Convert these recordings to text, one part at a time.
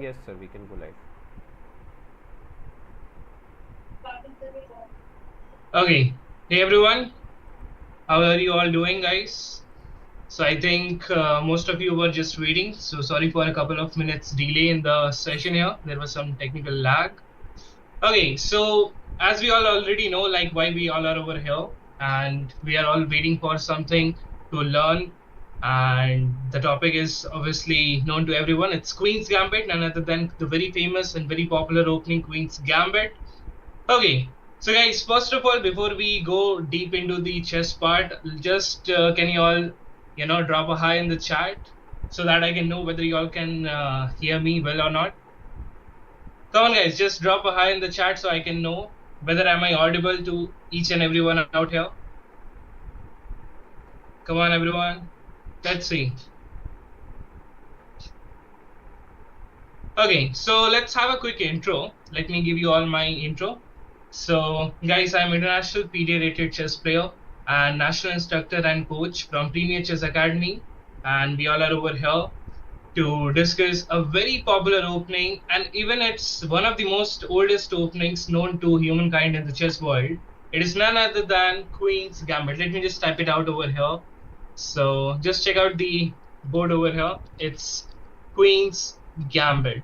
Yes, sir, we can go live. Okay. Hey everyone, how are you all doing, guys? So I think most of you were just waiting. So sorry for a couple of minutes delay in the session here. There was some technical lag. Okay, so as we all already know, like why we all are over here, and we are all waiting for something to learn. And the topic is obviously known to everyone. It's Queen's Gambit, none other than the very famous and very popular opening Queen's Gambit. Okay, so guys, first of all, before we go deep into the chess part, just can you all, drop a hi in the chat so that I can know whether you all can hear me well or not. Come on, guys, just drop a hi in the chat so I can know whether am I audible to each and everyone out here. Come on, everyone. Let's see. Okay, so let's have a quick intro. Let me give you all my intro. So, guys, I'm international PDA rated chess player and national instructor and coach from Premier Chess Academy, and we all are over here to discuss a very popular opening, and even it's one of the most oldest openings known to humankind in the chess world. It is none other than Queen's Gambit. Let me just type it out over here. So just check out the board over here. It's Queen's Gambit.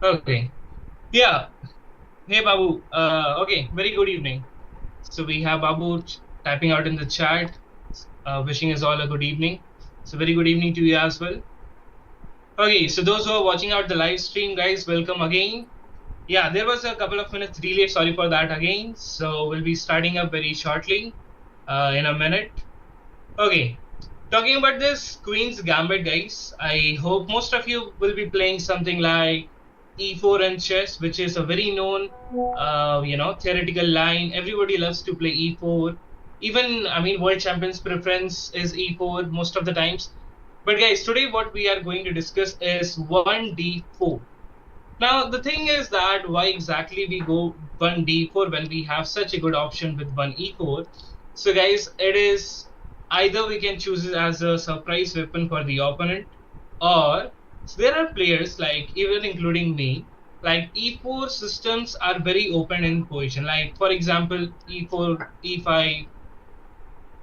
Okay. Yeah. Hey, Babu. Okay. Very good evening. So we have Babu typing out in the chat, wishing us all a good evening. So very good evening to you as well. Okay. So those who are watching out the live stream, guys, welcome again. Yeah, there was a couple of minutes delay. Sorry for that again. So we'll be starting up very shortly, in a minute. Okay. Talking about this Queen's Gambit, guys, I hope most of you will be playing something like E4 in chess, which is a very known, theoretical line. Everybody loves to play E4. Even, I mean, world champions' preference is E4 most of the times. But guys, today what we are going to discuss is 1D4. Now, the thing is that why exactly we go 1D4 when we have such a good option with 1E4? So guys, it is either we can choose it as a surprise weapon for the opponent, or so there are players, like even including me, like E4 systems are very open in position. Like for example, E4,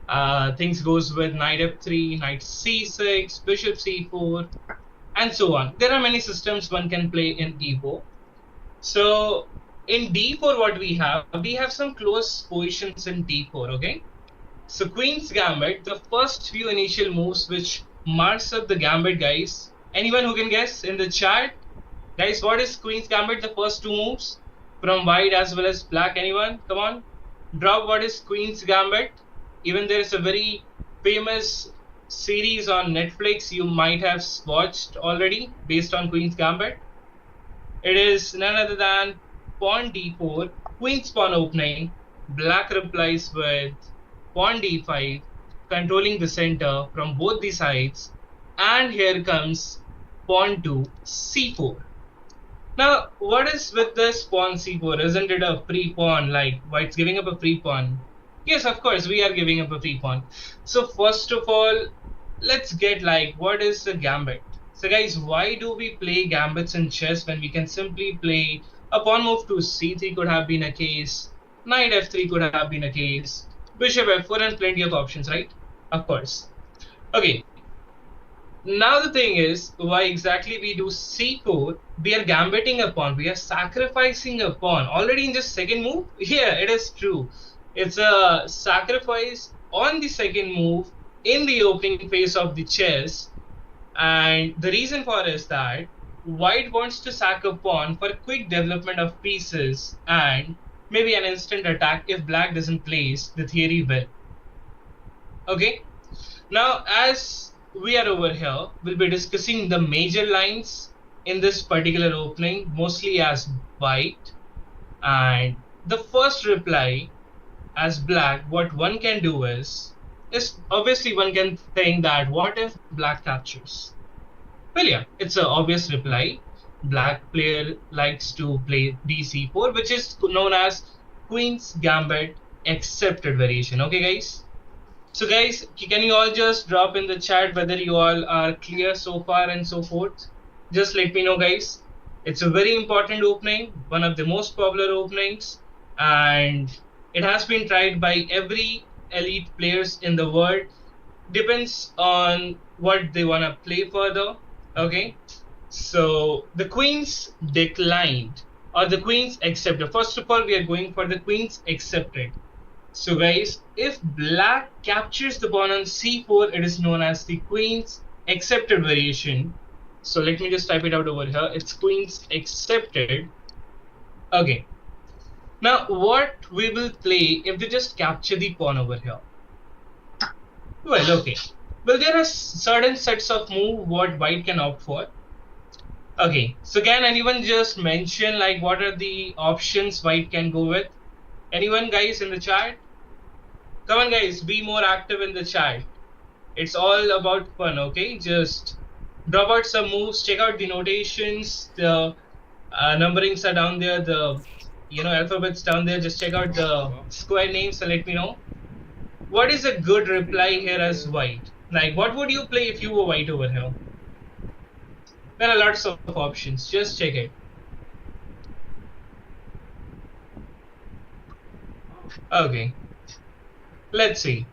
E5, things goes with knight F3, knight C6, bishop C4, and so on. There are many systems one can play in E4. So in D4, what we have some close positions in D4. Okay. So Queen's Gambit, the first few initial moves which marks up the Gambit, guys. Anyone who can guess in the chat? Guys, what is Queen's Gambit, the first two moves from white as well as black? Anyone? Come on. Drop what is Queen's Gambit. Even there is a very famous series on Netflix you might have watched already based on Queen's Gambit. It is none other than pawn D4, Queen's pawn opening. Black replies with pawn D5, controlling the center from both the sides, and here comes pawn to C4. Now, what is with this pawn C4? Isn't it a free pawn? Like, white's giving up a free pawn. Yes, of course, we are giving up a free pawn. So first of all, let's get like, what is a gambit? So guys, why do we play gambits in chess when we can simply play a pawn move to C3 could have been a case, knight F3 could have been a case, bishop F4, and plenty of options, right? Of course. Okay. Now the thing is, why exactly we do C4? We are gambiting a pawn. We are sacrificing a pawn. Already in this second move? Yeah, it is true. It's a sacrifice on the second move in the opening phase of the chess. And the reason for it is that white wants to sack a pawn for quick development of pieces and maybe an instant attack if black doesn't place the theory well. Okay. Now, as we are over here, we'll be discussing the major lines in this particular opening, mostly as white. And the first reply as black, what one can do is obviously one can think that what if black captures? Well, yeah, it's an obvious reply. Black player likes to play DC4, which is known as Queen's Gambit accepted variation. Okay, guys? So guys, can you all just drop in the chat whether you all are clear so far and so forth? Just let me know, guys. It's a very important opening, one of the most popular openings, and it has been tried by every elite players in the world. Depends on what they want to play further. Okay, so the queens declined or the queens accepted. First of all, we are going for the queens accepted. So guys, if black captures the pawn on c4, it is known as the queen's accepted variation. So let me just type it out over here. It's queen's accepted. Okay. Now what we will play if they just capture the pawn over here? Well, okay. Well, there are certain sets of move what white can opt for. Okay. So can anyone just mention like what are the options white can go with? Anyone guys in the chat? Come on guys, be more active in the chat. It's all about fun, okay? Just drop out some moves, check out the notations, the numberings are down there, the alphabets down there. Just check out the square names and let me know. What is a good reply here as white? Like, what would you play if you were white over here? There are lots of options. Just check it. Okay. Let's see.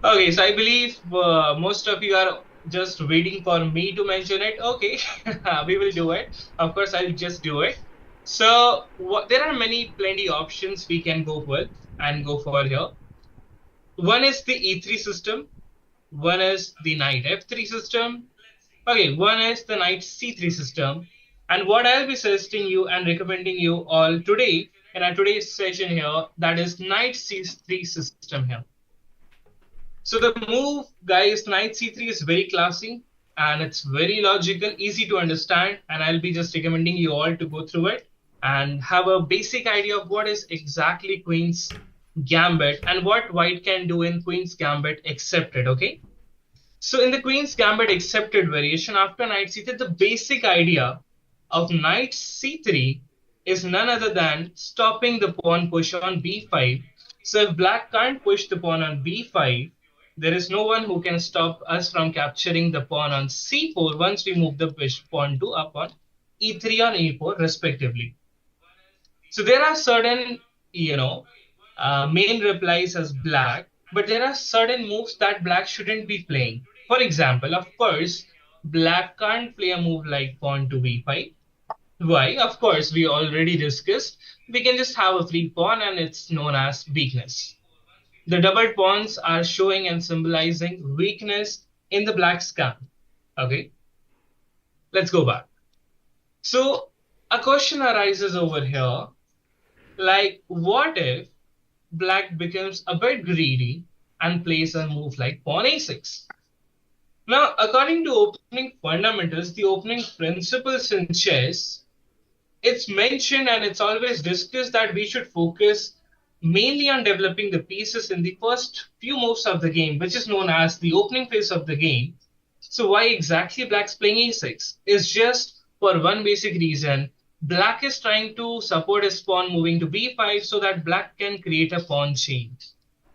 Okay, so I believe most of you are just waiting for me to mention it. Okay, we will do it. Of course, I'll just do it. So there are plenty options we can go with and go for here. One is the E3 system. One is the knight F3 system. Okay, one is the knight C3 system. And what I'll be suggesting you and recommending you all today in our today's session here, that is knight C3 system here. So the move, guys, knight c3 is very classy and it's very logical, easy to understand, and I'll be just recommending you all to go through it and have a basic idea of what is exactly Queen's Gambit and what white can do in Queen's Gambit accepted, okay? So in the Queen's Gambit accepted variation after knight c3, the basic idea of knight c3 is none other than stopping the pawn push on b5. So if black can't push the pawn on b5, there is no one who can stop us from capturing the pawn on c4 once we move the pawn to up on e3 on e4 respectively. So there are certain, main replies as black, but there are certain moves that black shouldn't be playing. For example, of course, black can't play a move like pawn to b5. Why? Of course, we already discussed. We can just have a free pawn and it's known as weakness. The doubled pawns are showing and symbolizing weakness in the black's camp. Okay, let's go back. So a question arises over here, like what if black becomes a bit greedy and plays a move like pawn a6? Now, according to opening fundamentals, the opening principles in chess, it's mentioned and it's always discussed that we should focus mainly on developing the pieces in the first few moves of the game, which is known as the opening phase of the game. So why exactly black's playing a6 is just for one basic reason. Black is trying to support his pawn moving to b5 so that black can create a pawn chain.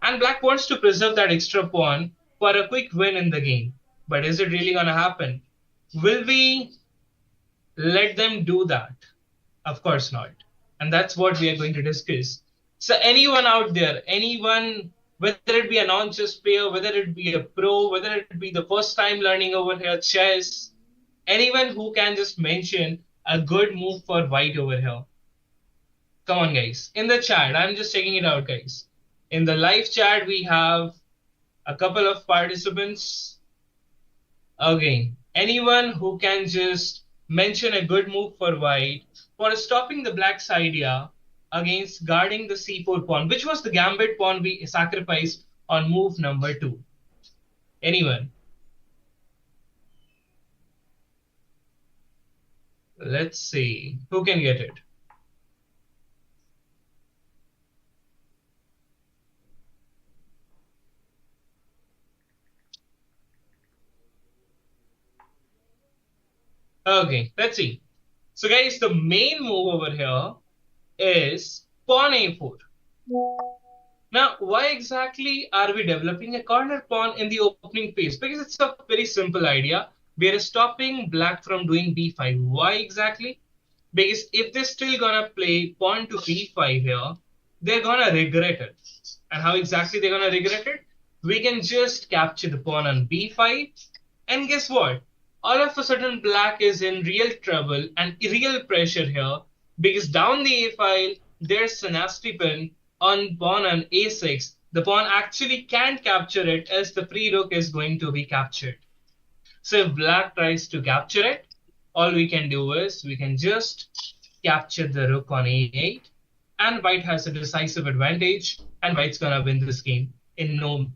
And black wants to preserve that extra pawn for a quick win in the game. But is it really going to happen? Will we let them do that? Of course not. And that's what we are going to discuss. So anyone out there, anyone, whether it be a non-chess player, whether it be a pro, whether it be the first time learning over here chess, anyone who can just mention a good move for white over here. Come on, guys. In the chat, I'm just checking it out, guys. In the live chat, we have a couple of participants. Okay. Anyone who can just mention a good move for white for stopping the black's idea against guarding the c4 pawn, which was the gambit pawn we sacrificed on move number 2. Anyone? Let's see who can get it. Okay, let's see. So guys, the main move over here is pawn a4. Now, why exactly are we developing a corner pawn in the opening phase? Because it's a very simple idea. We are stopping black from doing b5. Why exactly? Because if they're still gonna play pawn to b5 here, they're gonna regret it. And how exactly they're gonna regret it? We can just capture the pawn on b5, and guess what? All of a sudden, black is in real trouble and real pressure here because down the a file, there's a nasty pin on pawn on a6. The pawn actually can't capture it as the free rook is going to be captured. So if black tries to capture it, all we can do is we can just capture the rook on a8, and white has a decisive advantage, and white's gonna win this game in no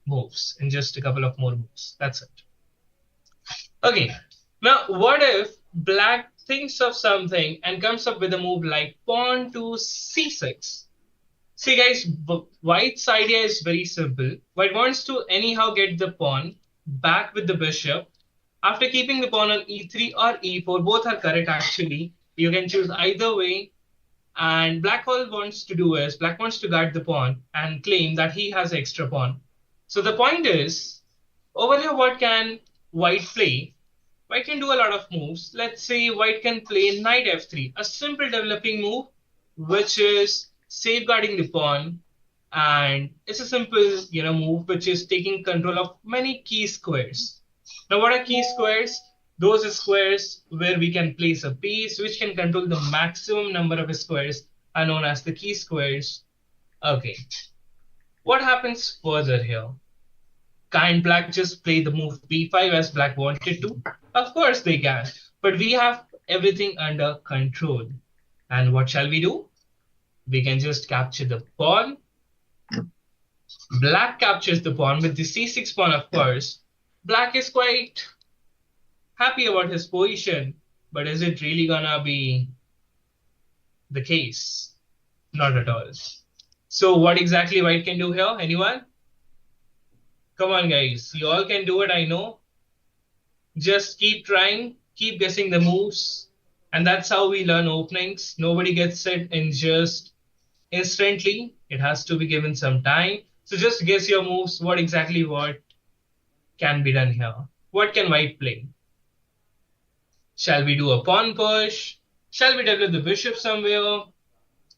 moves, in just a couple of more moves. That's it. Okay, now what if black thinks of something and comes up with a move like pawn to c6? See guys, white's idea is very simple. White wants to anyhow get the pawn back with the bishop after keeping the pawn on e3 or e4. Both are correct actually. You can choose either way. And black all wants to do is, black wants to guard the pawn and claim that he has an extra pawn. So the point is, over here what can white play? White can do a lot of moves. Let's say white can play knight f3, a simple developing move, which is safeguarding the pawn. And it's a simple, move which is taking control of many key squares. Now, what are key squares? Those are squares where we can place a piece which can control the maximum number of squares are known as the key squares. Okay. What happens further here? Can't black just play the move b5 as black wanted to? Of course they can, but we have everything under control. And what shall we do? We can just capture the pawn. Black captures the pawn with the c6 pawn, of course. Black is quite happy about his position, but is it really gonna be the case? Not at all. So what exactly white can do here? Anyone? Come on, guys. You all can do it, I know. Just keep trying, keep guessing the moves. And that's how we learn openings. Nobody gets it in just instantly. It has to be given some time. So just guess your moves, what can be done here. What can white play? Shall we do a pawn push? Shall we develop the bishop somewhere?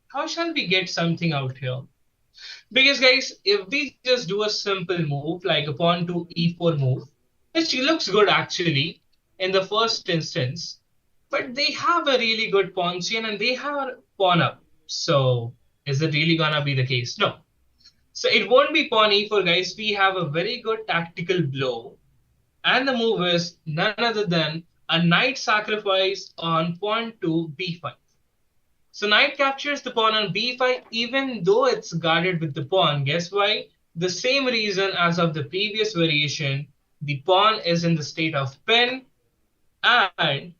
How shall we get something out here? Because guys, if we just do a simple move like a pawn to e4 move, which looks good actually in the first instance, but they have a really good pawn chain and they have pawn up. So is it really gonna be the case? No. So it won't be pawn e4, guys. We have a very good tactical blow. And the move is none other than a knight sacrifice on pawn to b5. So knight captures the pawn on b5 even though it's guarded with the pawn. Guess why? The same reason as of the previous variation. The pawn is in the state of pin, and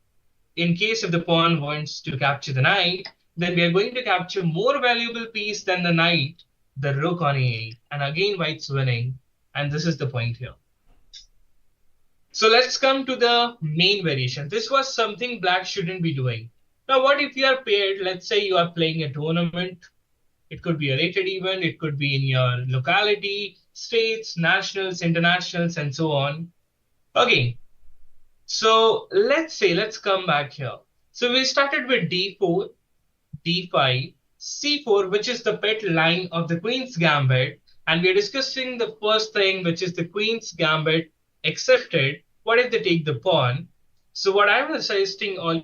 in case if the pawn wants to capture the knight, then we are going to capture more valuable piece than the knight, the rook on a8. And again, white's winning. And this is the point here. So let's come to the main variation. This was something black shouldn't be doing. Now, what if you are paired? Let's say you are playing a tournament. It could be a rated event. It could be in your locality, states, nationals, internationals, and so on. Okay. So let's come back here. So we started with d4, d5, c4, which is the pet line of the Queen's Gambit. And we are discussing the first thing, which is the Queen's Gambit accepted. What if they take the pawn? So what I was suggesting all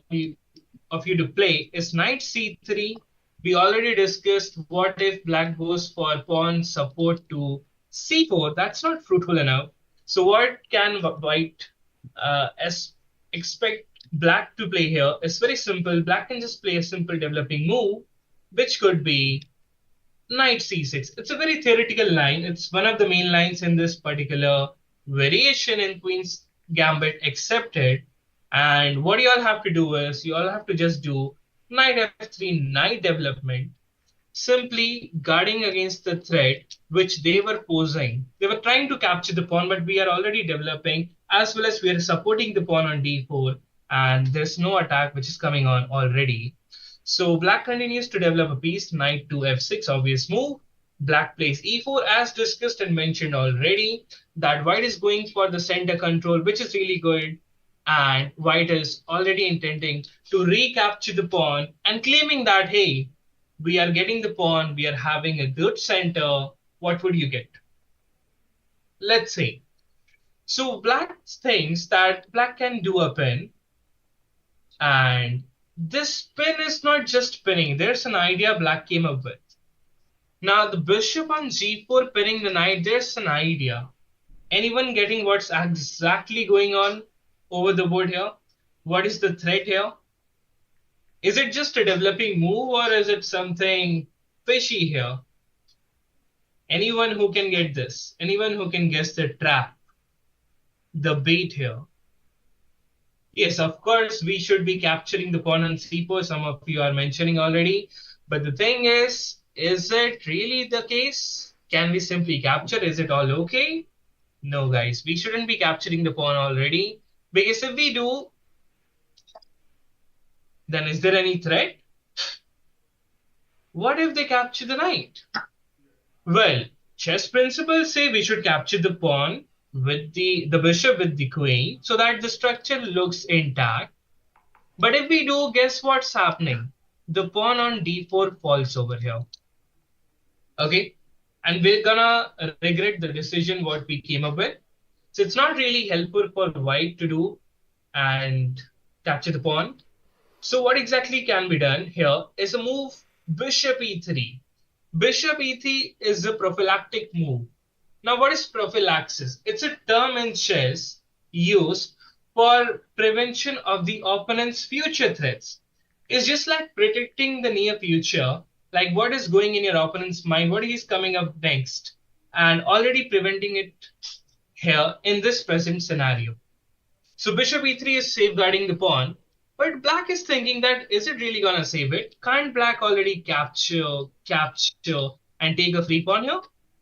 of you to play is knight c3. We already discussed what if black goes for pawn support to c4. That's not fruitful enough. So what can white expect black to play here? It's very simple. Black can just play a simple developing move, which could be knight c6. It's a very theoretical line. It's one of the main lines in this particular variation in Queen's Gambit accepted. And what you all have to do is you all have to just do knight f3, knight development, simply guarding against the threat which they were posing. They were trying to capture the pawn, but we are already developing, as well as we are supporting the pawn on d4, and there's no attack which is coming on already. So black continues to develop a piece, knight to f6, obvious move. Black plays e4 as discussed and mentioned already that white is going for the center control, which is really good. And white is already intending to recapture the pawn and claiming that, hey, we are getting the pawn, we are having a good center. What would you get? Let's say. So black thinks that black can do a pin, and this pin is not just pinning. There's an idea black came up with. Now the bishop on g4 pinning the knight, there's an idea. Anyone getting what's exactly going on over the board here? What is the threat here? Is it just a developing move or is it something fishy here? Anyone who can get this? Anyone who can guess the trap? The bait here? Yes, of course, we should be capturing the pawn on c4. Some of you are mentioning already. But the thing is it really the case? Can we simply capture? Is it all okay? No, guys, we shouldn't be capturing the pawn already. Because if we do, then is there any threat? What if they capture the knight? Well, chess principles say we should capture the pawn with the bishop with the queen so that the structure looks intact. But if we do, guess what's happening? The pawn on d4 falls over here. Okay? And we're gonna regret the decision what we came up with. So it's not really helpful for white to do and capture the pawn. So what exactly can be done here is a move bishop e3. Bishop e3 is a prophylactic move. Now what is prophylaxis? It's a term in chess used for prevention of the opponent's future threats. It's just like protecting the near future, like what is going in your opponent's mind, what is coming up next, and already preventing it here in this present scenario. So bishop e3 is safeguarding the pawn, but black is thinking that is it really gonna save it? Can't black already capture, and take a free pawn here?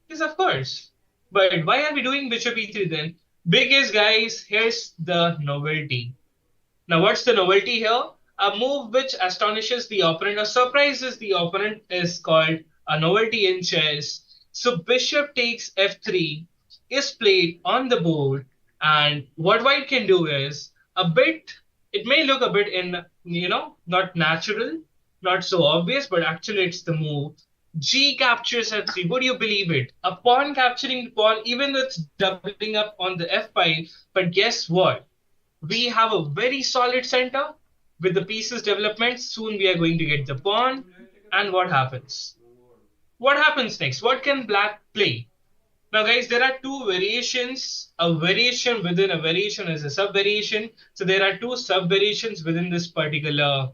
Yes, of course. But why are we doing bishop e3 then? Because guys, here's the novelty. Now what's the novelty here? A move which astonishes the opponent or surprises the opponent is called a novelty in chess. So bishop takes f3 is played on the board, and what white can do is a bit, it may look a bit in, not natural, not so obvious, but actually it's the move. G captures f3. Would you believe it? A pawn capturing the pawn, even though it's doubling up on the f file. But guess what? We have a very solid center with the pieces development. Soon we are going to get the pawn. And what happens? What happens next? What can black play? Now, guys, there are two variations. A variation within a variation is a sub-variation. So there are two sub-variations within this particular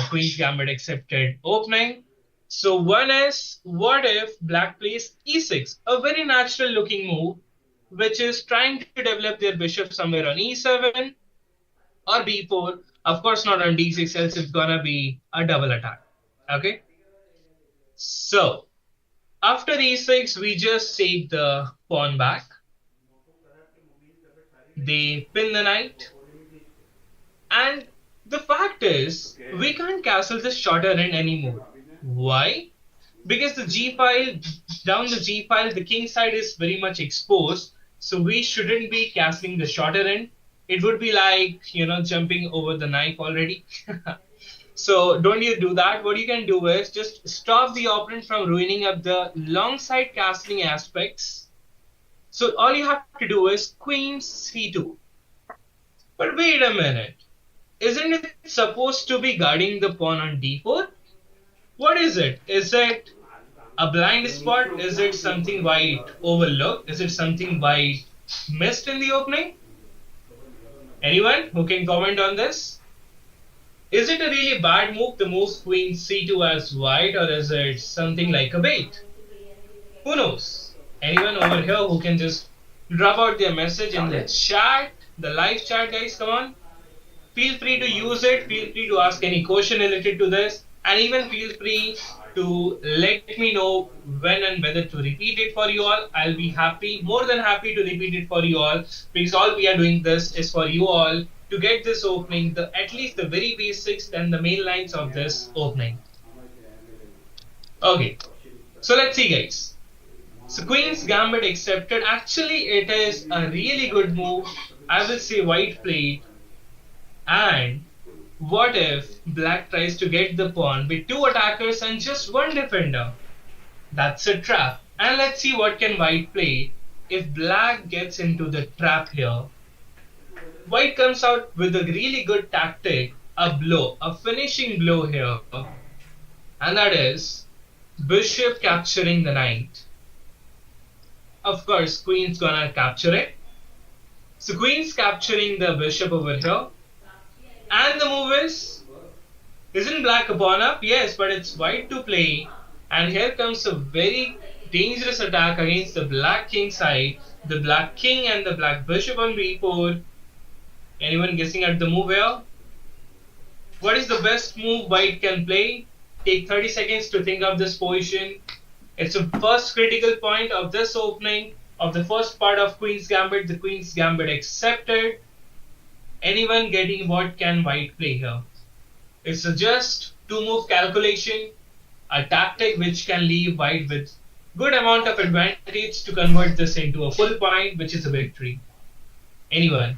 Queen's Gambit accepted opening. So one is, what if black plays e6? A very natural looking move, which is trying to develop their bishop somewhere on e7 or b4. Of course, not on d6, else it's gonna be a double attack. Okay? So, after e6, we just take the pawn back. They pin the knight. And the fact is, we can't castle this shorter end anymore. Why? Because the g file, down the g file, the king side is very much exposed. So we shouldn't be castling the shorter end. It would be like, jumping over the knife already. So don't you do that. What you can do is just stop the opponent from ruining up the long side castling aspects. So all you have to do is queen c2. But wait a minute. Isn't it supposed to be guarding the pawn on d4? What is it? Is it a blind spot? Is it something white overlooked? Is it something white missed in the opening? Anyone who can comment on this? Is it a really bad move to move queen c2 as white, or is it something like a bait? Who knows? Anyone over here who can just drop out their message in the chat, the live chat, guys, come on. Feel free to use it. Feel free to ask any question related to this. And even feel free to let me know when and whether to repeat it for you all. I'll be happy, more than happy to repeat it for you all, because all we are doing this is for you all to get this opening, at least the very basics and the main lines of this opening. Okay. So let's see, guys. So Queen's Gambit accepted. Actually, it is a really good move. I will say white played. And what if black tries to get the pawn with two attackers and just one defender? That's a trap. And let's see what can white play if black gets into the trap here. White comes out with a really good tactic, a blow, a finishing blow here. And that is bishop capturing the knight. Of course, queen's gonna capture it. So queen's capturing the bishop over here. And the move is, isn't black a pawn up? Yes, but it's white to play. And here comes a very dangerous attack against the black king side. The black king and the black bishop on b4. Anyone guessing at the move here? What is the best move white can play? Take 30 seconds to think of this position. It's the first critical point of this opening of the first part of Queen's Gambit. The Queen's Gambit accepted. Anyone getting what can white play here? It's a just two-move calculation, a tactic which can leave white with good amount of advantage to convert this into a full point, which is a victory. Anyone?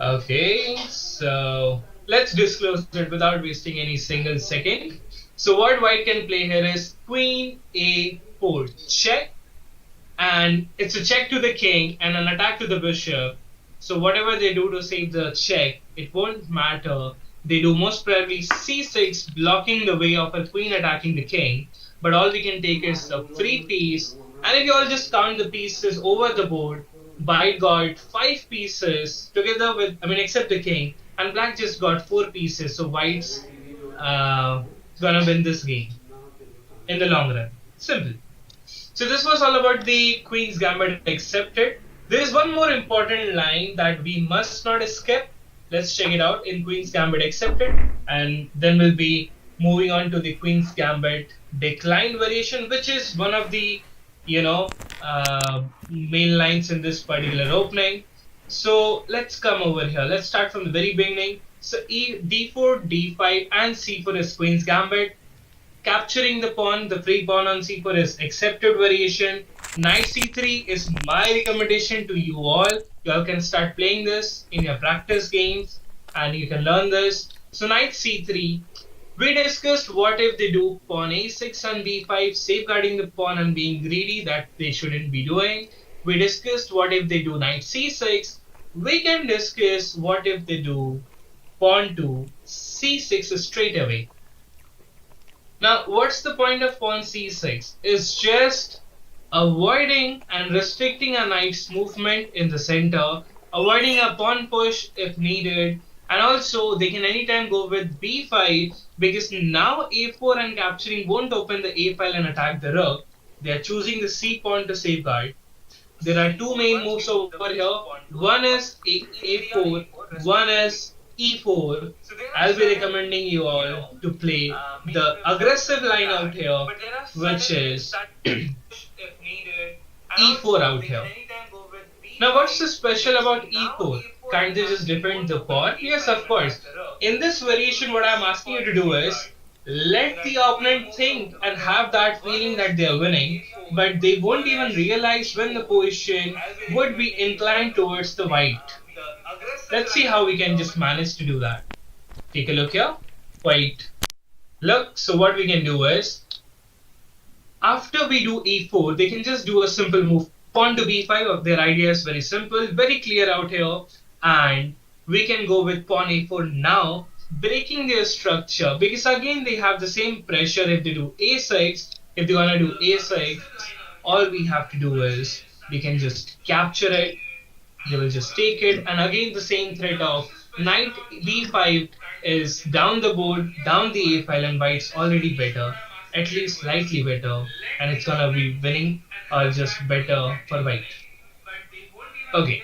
Okay, so let's disclose it without wasting any single second. So what white can play here is Queen A4 check, and it's a check to the king and an attack to the bishop. So whatever they do to save the check, it won't matter. They do most probably C6, blocking the way of a queen attacking the king. But all we can take is a free piece, and if you all just count the pieces over the board, white got 5 pieces together with, except the king, and black just got 4 pieces. So white's gonna win this game in the long run. Simple. So this was all about the Queen's Gambit accepted. There is one more important line that we must not skip. Let's check it out in Queen's Gambit accepted, and then we'll be moving on to the Queen's Gambit declined variation, which is one of the main lines in this particular opening. So let's come over here. Let's start from the very beginning. So d4, d5, and c4 is Queen's Gambit. Capturing the pawn, the free pawn on c4 is accepted variation. Knight c3 is my recommendation to you all. You all can start playing this in your practice games and you can learn this. So knight c3. We discussed what if they do pawn a6 and b5, safeguarding the pawn and being greedy, that they shouldn't be doing. We discussed what if they do knight c6. We can discuss what if they do pawn to c6 straight away. Now, what's the point of pawn c6? It's just avoiding and restricting a knight's movement in the center, avoiding a pawn push if needed, and also they can anytime go with b5 because now a4 and capturing won't open the a file and attack the rook. They are choosing the c pawn to safeguard. There are two main moves over here. One is a4, one is e4. I'll be recommending you all to play the aggressive line out here, which is e4 out here. Now what's so special about e4? Can't they just defend the pawn? Yes, of course. In this variation, what I'm asking you to do is let the opponent think and have that feeling that they are winning, but they won't even realize when the position would be inclined towards the white. Let's see how we can just manage to do that. Take a look here. White. Look, so what we can do is, after we do e4, they can just do a simple move. Pawn to b5. Their idea is very simple, very clear out here. And we can go with pawn a4 now, breaking their structure. Because again, they have the same pressure if they do a6. If they're gonna do a6, all we have to do is, we can just capture it. They will just take it, and again the same threat of knight b5 is down the board, down the a file, and white's already better, at least slightly better, and it's gonna be winning or just better for white. Okay,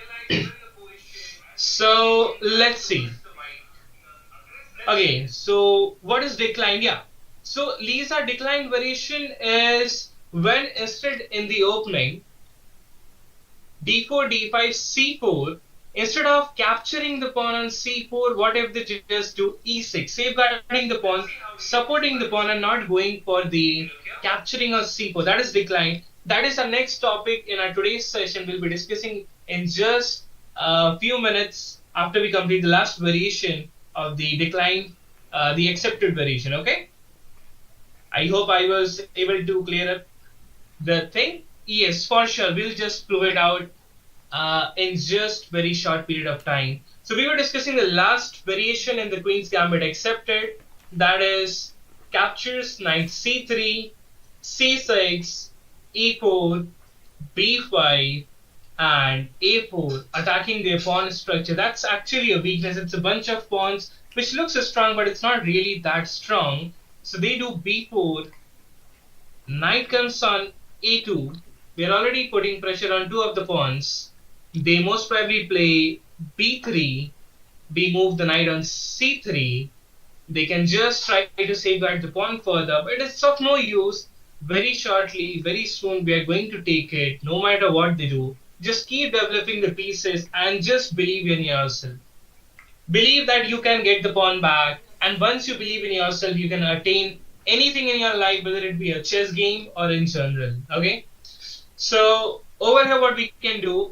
so let's see. Okay, so what is declined? Yeah, so Lisa declined variation is when instead in the opening d4, d5, c4. Instead of capturing the pawn on c4, what if they just do e6, safeguarding the pawn, supporting the pawn, and not going for the capturing of c4? That is decline. That is our next topic in our today's session. We'll be discussing in just a few minutes after we complete the last variation of the decline, the accepted variation. Okay. I hope I was able to clear up the thing. Yes, for sure. We'll just prove it out in just very short period of time. So we were discussing the last variation in the Queen's Gambit accepted. That is captures knight c3, c6, e4, b5, and a4, attacking their pawn structure. That's actually a weakness. It's a bunch of pawns which looks strong, but it's not really that strong. So they do b4, knight comes on a2. We're already putting pressure on two of the pawns. They most probably play b3. We move the knight on c3. They can just try to safeguard the pawn further, but it's of no use. Very shortly, very soon, we are going to take it, no matter what they do. Just keep developing the pieces and just believe in yourself. Believe that you can get the pawn back, and once you believe in yourself, you can attain anything in your life, whether it be a chess game or in general. Okay? So over here, what we can do,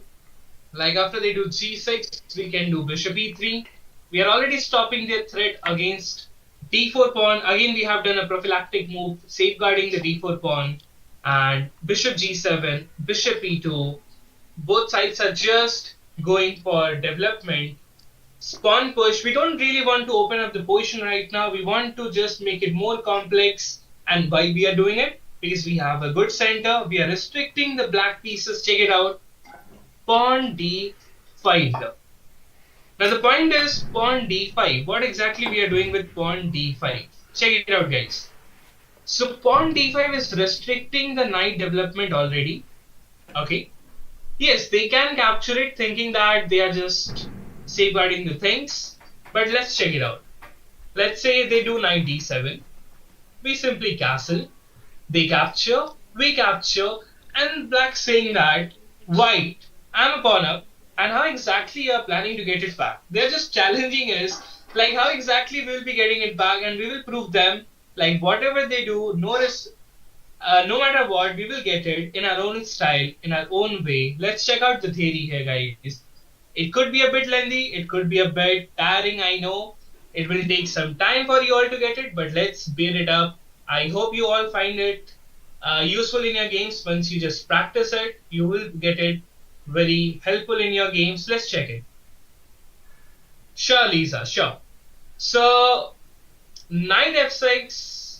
like after they do g6, we can do bishop e3. We are already stopping their threat against d4 pawn. Again, we have done a prophylactic move, safeguarding the d4 pawn. And bishop g7, bishop e2. Both sides are just going for development. Pawn push. We don't really want to open up the position right now. We want to just make it more complex. And why we are doing it? Because we have a good center. We are restricting the black pieces. Check it out. Pawn d5. Now the point is pawn d5. What exactly we are doing with pawn d5? Check it out, guys. So pawn d5 is restricting the knight development already. Okay. Yes, they can capture it thinking that they are just safeguarding the things. But let's check it out. Let's say they do knight d7. We simply castle. They capture. We capture. And black saying that white, I'm a pawn up. And how exactly you are planning to get it back? They're just challenging us, like how exactly we'll be getting it back, and we will prove them, like whatever they do, no matter what, we will get it in our own style, in our own way. Let's check out the theory here, guys. It could be a bit lengthy, it could be a bit tiring, I know. It will take some time for you all to get it, but let's bear it up. I hope you all find it useful in your games. Once you just practice it, you will get it very helpful in your games. Let's check it. Sure, Lisa, sure. So, knight f6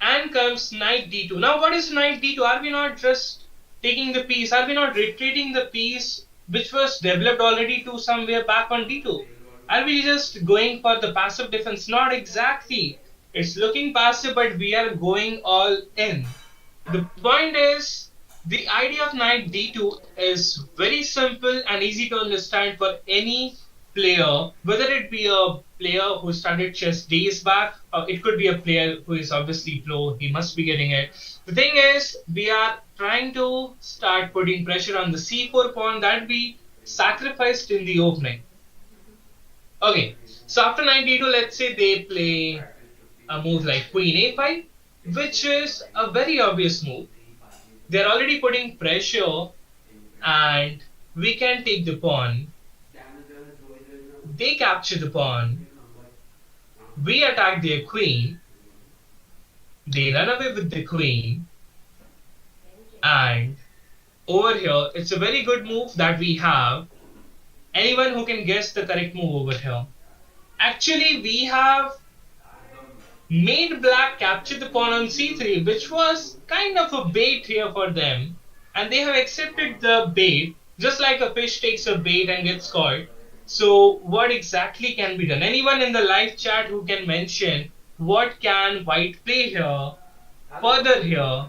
and comes knight d2. Now, what is knight d2? Are we not just taking the piece? Are we not retreating the piece which was developed already to somewhere back on d2? Are we just going for the passive defense? Not exactly. It's looking passive, but we are going all in. The point is, the idea of knight d2 is very simple and easy to understand for any player, whether it be a player who started chess days back, or it could be a player who is obviously pro, he must be getting it. The thing is, we are trying to start putting pressure on the c4 pawn that we sacrificed in the opening. Okay, so after knight d2, let's say they play a move like queen a5, which is a very obvious move. They're already putting pressure and we can take the pawn. They capture the pawn. We attack their queen. They run away with the queen. And over here, it's a very good move that we have. Anyone who can guess the correct move over here? Actually, we have made black capture the pawn on c3, which was kind of a bait here for them. And they have accepted the bait, just like a fish takes a bait and gets caught. So what exactly can be done? Anyone in the live chat who can mention what can white play here, further here,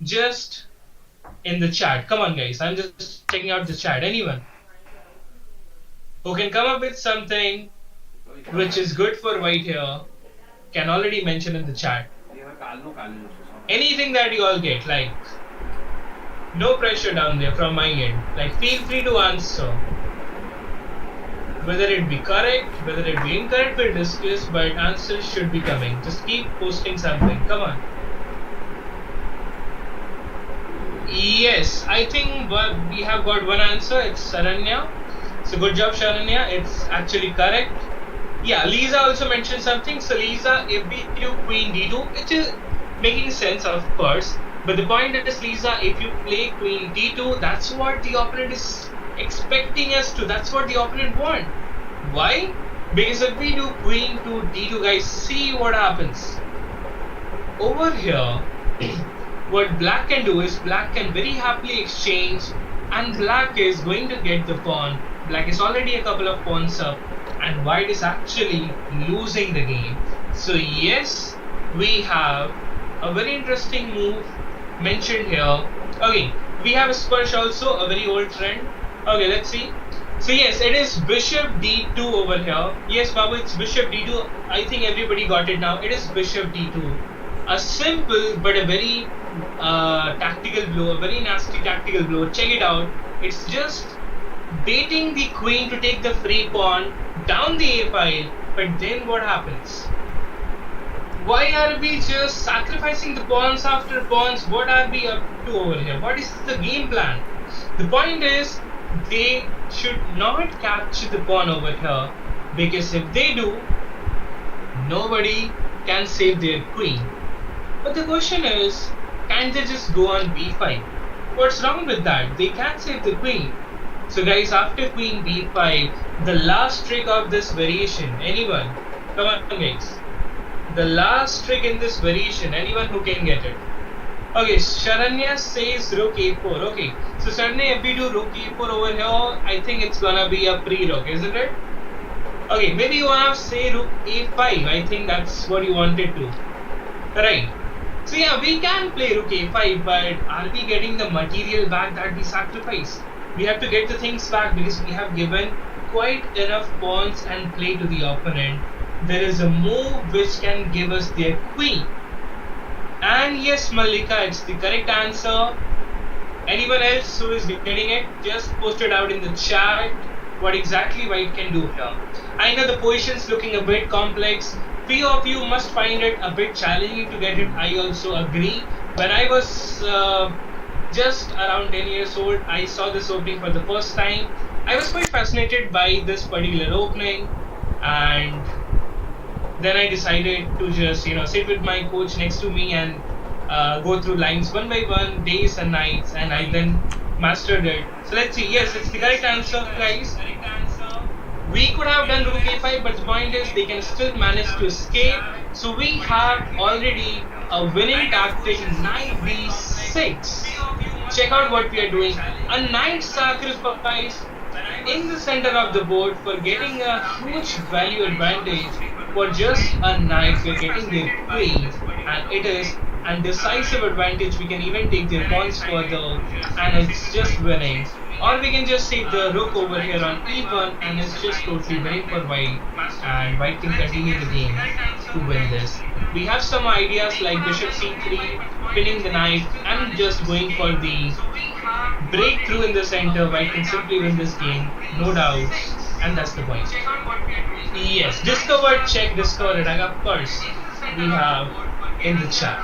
just in the chat. Come on guys, I'm just checking out the chat. Anyone who can come up with something which is good for white here can already mention in the chat. Anything that you all get, like No pressure down there from my end. Like, feel free to answer. Whether it be correct, whether it be incorrect, we'll discuss, but answers should be coming. Just keep posting something. Come on. Yes, I think we have got one answer. It's Saranya. So good job, Saranya. It's actually correct. Yeah, Lisa also mentioned something. So Lisa, if we do queen d2, it is making sense, of course. But the point is, Lisa, if you play queen d2, that's what the opponent is expecting us to. That's what the opponent want. Why? Because if we do queen to d2, guys, see what happens. Over here, what black can do is black can very happily exchange, and black is going to get the pawn. Black is already a couple of pawns up, and white is actually losing the game. So yes, we have a very interesting move mentioned here. Okay, we have a Spurs also, a very old trend. Okay, let's see. So yes, it is bishop d2 over here. Yes, Babu, it's bishop d2. I think everybody got it now. It is bishop d2. A simple but a very tactical blow, a very nasty tactical blow. Check it out. It's just baiting the queen to take the free pawn down the a file. But then what happens? Why are we just sacrificing the pawns after pawns? What are we up to over here? What is the game plan? The point is, they should not capture the pawn over here, because if they do, nobody can save their queen. But the question is, can't they just go on b5? What's wrong with that? They can't save the queen. So guys, after queen b5, the last trick of this variation, anyone? Come on guys. The last trick in this variation, anyone who can get it? Okay, Sharanya says rook a4. Okay, so Sharanya, if we do rook a4 over here, I think it's gonna be a pre-rook, isn't it? Okay, maybe you wanna say rook a5. I think that's what you wanted to. Right. So yeah, we can play rook a5, but are we getting the material back that we sacrificed? We have to get the things back because we have given quite enough pawns and play to the opponent. There is a move which can give us their queen. And yes, Malika, it's the correct answer. Anyone else who is getting it, just post it out in the chat what exactly white can do here. I know the position's looking a bit complex. Few of you must find it a bit challenging to get it. I also agree. When I was just around 10 years old, I saw this opening for the first time. I was quite fascinated by this particular opening, and then I decided to just sit with my coach next to me and go through lines one by one, days and nights, and I then mastered it. So let's see. Yes, it's the correct answer, guys. We could have done rook a5, but the point is they can still manage to escape. So we have already a winning tactic, knight b6. Check out what we are doing. A knight sacrifice in the center of the board for getting a huge value advantage. For just a knight, we're getting their queen, and it is a decisive advantage. We can even take their pawns further, and it's just winning. Or we can just take the rook over here on e1, and it's just totally winning for white, and white can continue the game to win this. We have some ideas like bishop c3, pinning the knight, and just going for the breakthrough in the center. White can simply win this game, no doubts, and that's the point. Yes, discovered, check, discovered, and of course we have in the chat.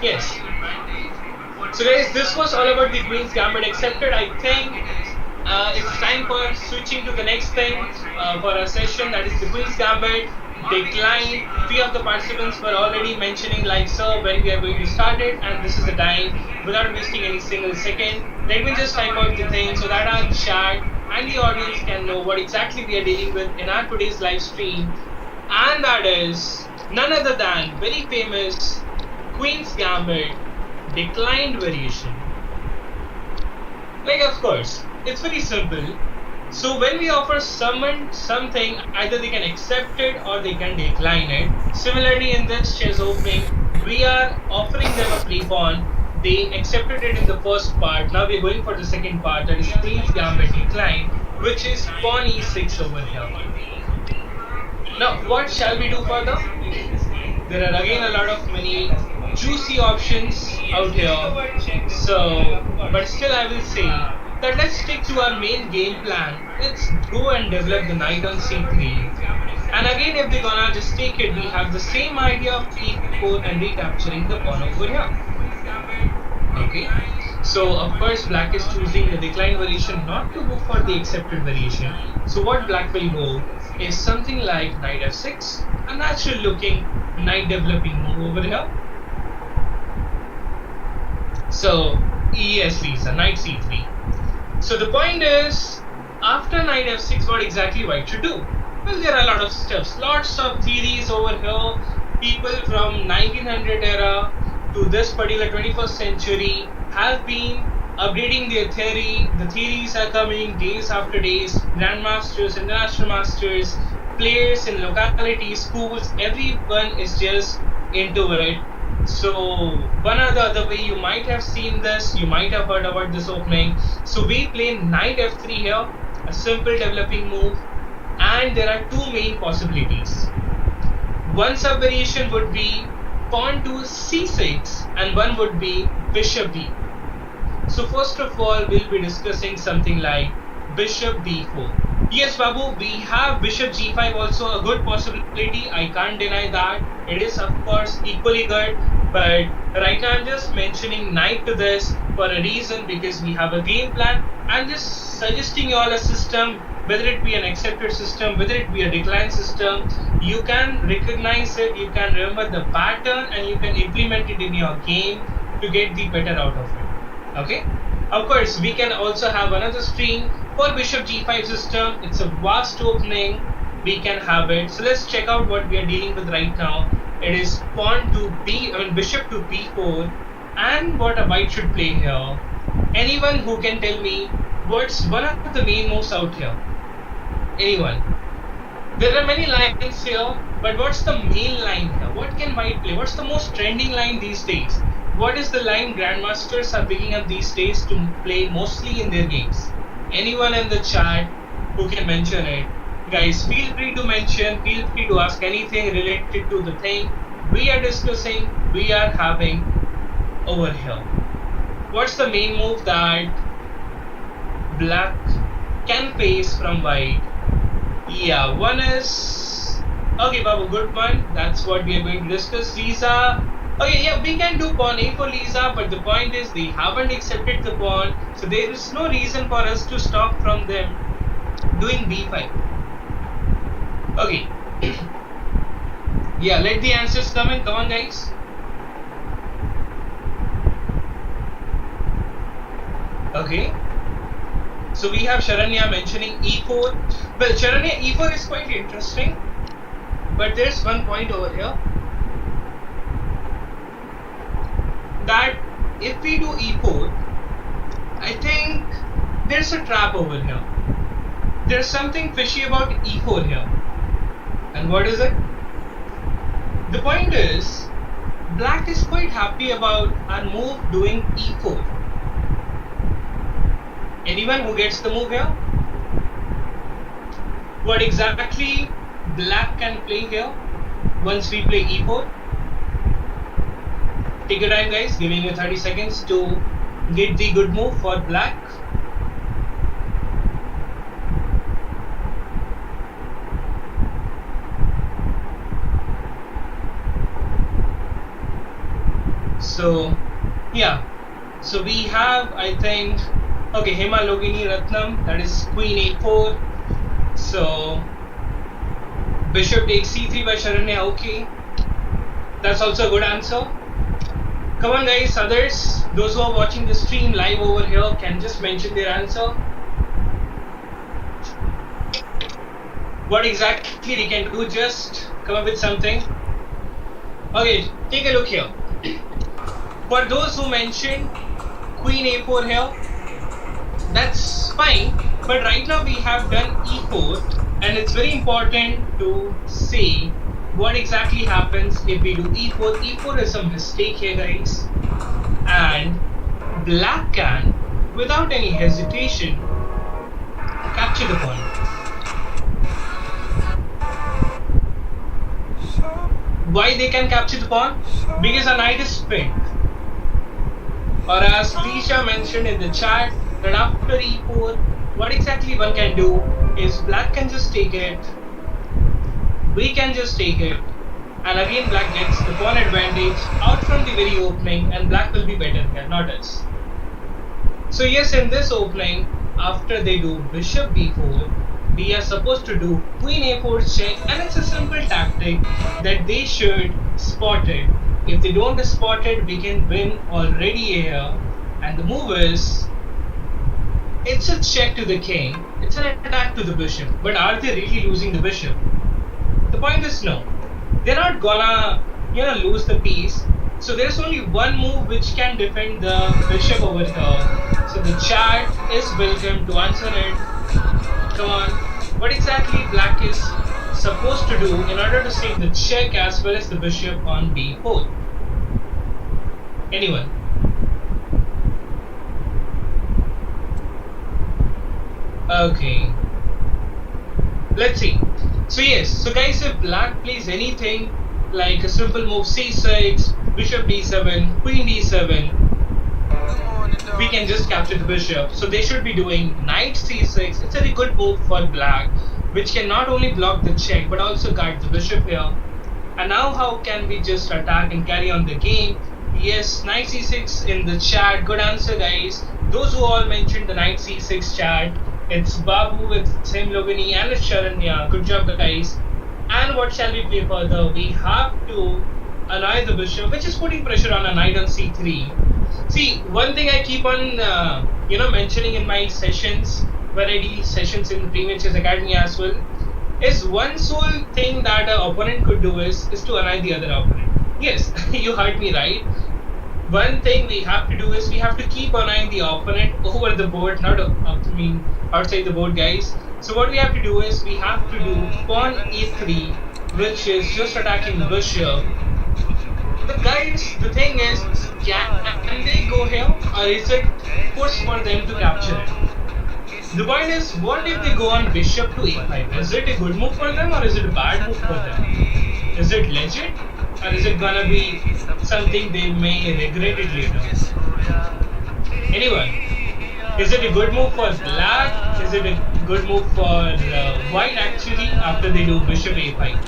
Yes. So guys, this was all about the Queen's Gambit accepted. I think it's time for switching to the next thing for our session, that is the Queen's Gambit decline. Few of the participants were already mentioning like, sir, when we are going to start it, and this is the time. Without wasting any single second, let me just type out the thing so that our chat and the audience can know what exactly we are dealing with in our today's live stream, and that is none other than very famous Queen's Gambit declined variation. Like, of course, it's very simple. So when we offer someone something, either they can accept it or they can decline it. Similarly, in this chess opening, we are offering them a free pawn. They accepted it in the first part. Now we're going for the second part, that is Queen's Gambit decline, which is pawn e6 over here. Now, what shall we do further? There are again a lot of many juicy options out here. So, but still I will say that let's stick to our main game plan. Let's go and develop the knight on c3. And again, if we're gonna just take it, we have the same idea of e4 and recapturing the pawn over here. Okay. So of course, black is choosing the declined variation, not to go for the accepted variation. So what black will go is something like knight f6, a natural looking knight developing move over here. So yes, Lisa, knight c3. So the point is, after knight f6, what exactly white should do? Well, there are a lot of stuff, lots of theories over here. People from 1900 era to this particular 21st century have been updating their theory. The theories are coming days after days. Grandmasters, international masters, players in localities, schools, everyone is just into it. So one or the other way, you might have seen this, you might have heard about this opening. So we play knight f3 here, a simple developing move, and there are two main possibilities. One sub variation would be pawn to c6 and one would be bishop b. So first of all, we'll be discussing something like bishop b4. Yes, Babu, we have bishop g5 also a good possibility. I can't deny that. It is of course equally good. But right now I'm just mentioning knight to this for a reason, because we have a game plan. I'm just suggesting you all a system, whether it be an accepted system, whether it be a declined system. You can recognize it, you can remember the pattern, and you can implement it in your game to get the better out of it. Okay? Of course, we can also have another stream for bishop g5 system. It's a vast opening. We can have it. So let's check out what we are dealing with right now. It is pawn to bishop to b4, and what a white should play here. Anyone who can tell me what's one of the main moves out here? Anyone? There are many lines here, but what's the main line here? What can white play? What's the most trending line these days? What is the line grandmasters are picking up these days to play mostly in their games? Anyone in the chat who can mention it? Guys, feel free to mention, feel free to ask anything related to the thing we are discussing, we are having over here. What's the main move that black can face from white? Yeah, one is... Okay, Babu, good one. That's what we are going to discuss. Lisa... Okay, yeah, we can do pawn a for Lisa, but the point is they haven't accepted the pawn, so there is no reason for us to stop from them doing b5. Okay. Yeah, let the answers come in. Come on, guys. Okay. So we have Sharanya mentioning e4. Well, Sharanya, e4 is quite interesting, but there's one point over here that if we do e4, I think there's a trap over here. There's something fishy about e4 here. And what is it? The point is, black is quite happy about our move doing e4. Anyone who gets the move here? What exactly black can play here once we play e4? Take your time, guys, giving you 30 seconds to get the good move for black. So, yeah. So we have, I think, okay, Hema Logini Ratnam, that is queen a4. So, bishop takes c3 by Sharanya, okay. That's also a good answer. Come on, guys, others, those who are watching the stream live over here can just mention their answer. What exactly we can do, just come up with something. Okay, take a look here. For those who mentioned queen a4 here, that's fine, but right now we have done e4, and it's very important to say what exactly happens if we do e4. e4 is a mistake here, guys, and black can, without any hesitation, capture the pawn. Why they can capture the pawn? Because a knight is pinned. Or as Lisha mentioned in the chat, that after e4, what exactly one can do is black can just take it, we can just take it, and again black gets the pawn advantage out from the very opening, and black will be better here, not us. So yes, in this opening, after they do bishop b4, we are supposed to do queen a4 check, and it's a simple tactic that they should spot it. If they don't spot it, we can win already here. And the move is, it's a check to the king, it's an attack to the bishop. But are they really losing the bishop? The point is no. They're not gonna, lose the piece. So there's only one move which can defend the bishop over here. So the chat is welcome to answer it. Come on. What exactly black is supposed to do in order to save the check as well as the bishop on b4? Anyone? Okay. Let's see. So yes, so guys, if black plays anything like a simple move c6, bishop d7, queen d7, we can just capture the bishop. So they should be doing knight c6. It's a very good move for black, which can not only block the check but also guard the bishop here. And now how can we just attack and carry on the game? Yes, knight c6 in the chat. Good answer, guys. Those who all mentioned the knight c6 chat, it's Babu, it's Sim Logani, and it's Sharanya. Good job, guys. And what shall we play further? We have to annoy the bishop, which is putting pressure on a knight on c3. See, one thing I keep on, mentioning in my sessions, when I do sessions in Premium Chess Academy as well, is one sole thing that an opponent could do is to annoy the other opponent. Yes, you heard me right. One thing we have to do is we have to keep annoying the opponent over the board, not outside the board, guys. So what we have to do is we have to do pawn a3, which is just attacking the bishop. But guys, the thing is, can they go here, or is it forced for them to capture it? The point is, what if they go on bishop to a5? Is it a good move for them, or is it a bad move for them? Is it legit, or is it gonna be something they may regret it later? Anyone? Is it a good move for black? Is it a good move for white actually after they do bishop a5?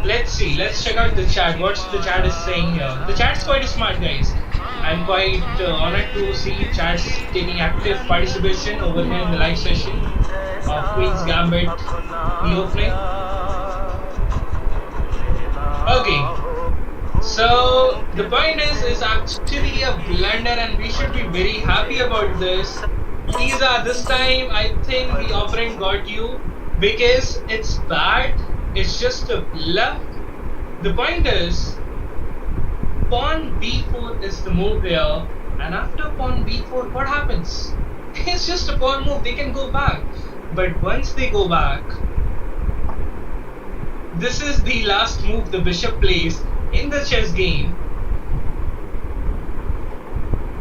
Let's see, let's check out the chat. What's the chat is saying here? The chat's quite smart, guys. I'm quite honored to see chats taking active participation over here in the live session of Queen's Gambit, the opening. Okay, so the point is actually a blunder, and we should be very happy about this. Lisa, this time I think the opponent got you because it's bad. It's just a bluff. The point is, pawn b4 is the move here, and after pawn b4, what happens? It's just a pawn move, they can go back. But once they go back, this is the last move the bishop plays in the chess game.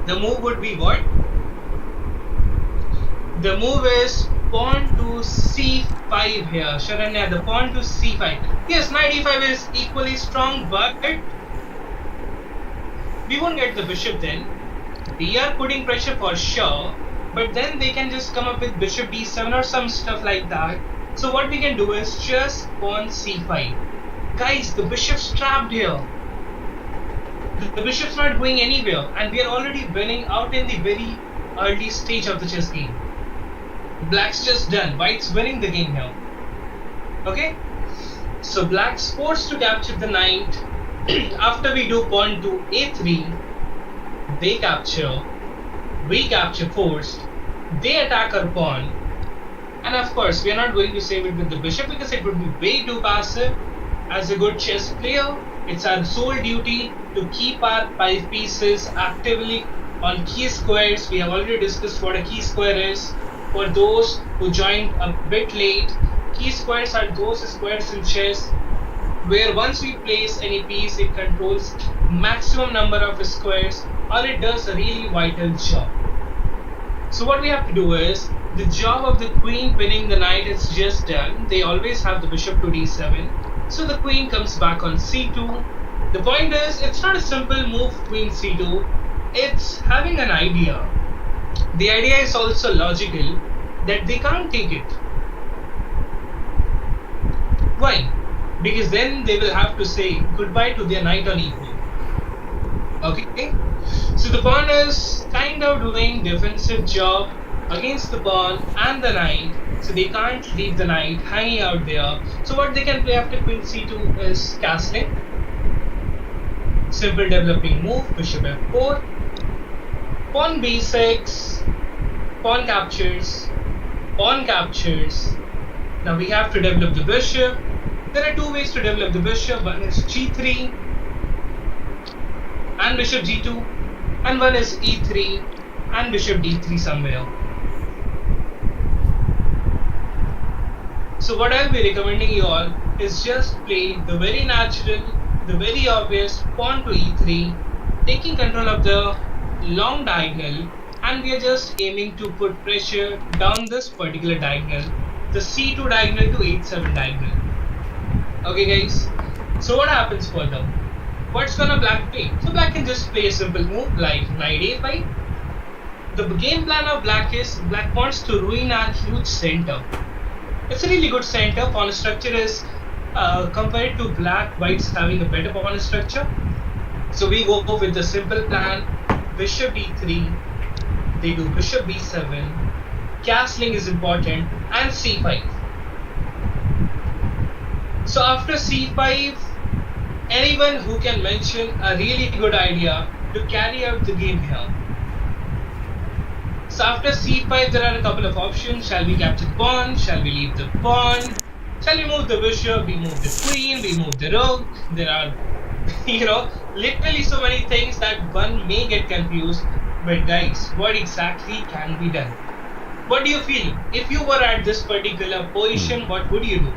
The move would be what? The move is pawn to c5 here. Sharanya, the pawn to c5. Yes, knight e5 is equally strong, but we won't get the bishop then. We are putting pressure for sure, but then they can just come up with bishop d7 or some stuff like that. So what we can do is just pawn c5. Guys, the bishop's trapped here. The bishop's not going anywhere, and we are already winning out in the very early stage of the chess game. Black's just done. White's winning the game here. Okay? So black's forced to capture the knight. After we do pawn to a3, they capture. We capture forced. They attack our pawn. And of course, we are not going to save it with the bishop because it would be way too passive. As a good chess player, it's our sole duty to keep our 5 pieces actively on key squares. We have already discussed what a key square is. For those who joined a bit late, key squares are those squares in chess where once we place any piece, it controls maximum number of squares, or it does a really vital job. So what we have to do is, the job of the queen pinning the knight is just done. They always have the bishop to d7. So the queen comes back on c2. The point is, it's not a simple move queen c2. It's having an idea. The idea is also logical that they can't take it. Why? Because then they will have to say goodbye to their knight on e4. Okay? So the pawn is kind of doing defensive job against the pawn and the knight. So they can't leave the knight hanging out there. So what they can play after queen c2 is castling. Simple developing move, bishop f4. Pawn b6. Pawn captures. Pawn captures. Now we have to develop the bishop. There are two ways to develop the bishop. One is g3 and bishop g2, and one is e3 and bishop d3 somewhere. So what I'll be recommending you all is just play the very natural, the very obvious pawn to e3, taking control of the long diagonal, and we are just aiming to put pressure down this particular diagonal, the c2 diagonal to h7 diagonal. Okay guys, so what happens further? What's gonna black play? So black can just play a simple move like knight a5. The game plan of black is black wants to ruin our huge center. It's a really good center. Pawn structure is compared to black, white's having a better pawn structure. So we go with the simple plan, bishop d3, they do bishop b7, castling is important, and c5. So after c5, anyone who can mention a really good idea to carry out the game here. So after c5, there are a couple of options. Shall we capture the pawn? Shall we leave the pawn? Shall we move the bishop? We move the queen? We move the rook? There are, literally so many things that one may get confused. But guys, what exactly can be done? What do you feel? If you were at this particular position, what would you do?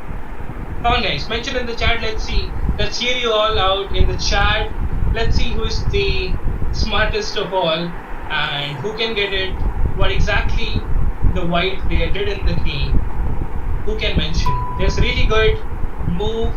Come on guys, mention in the chat. Let's see. Let's hear you all out in the chat. Let's see who is the smartest of all and who can get it. What exactly the white player did in the game. Who can mention? There's really good move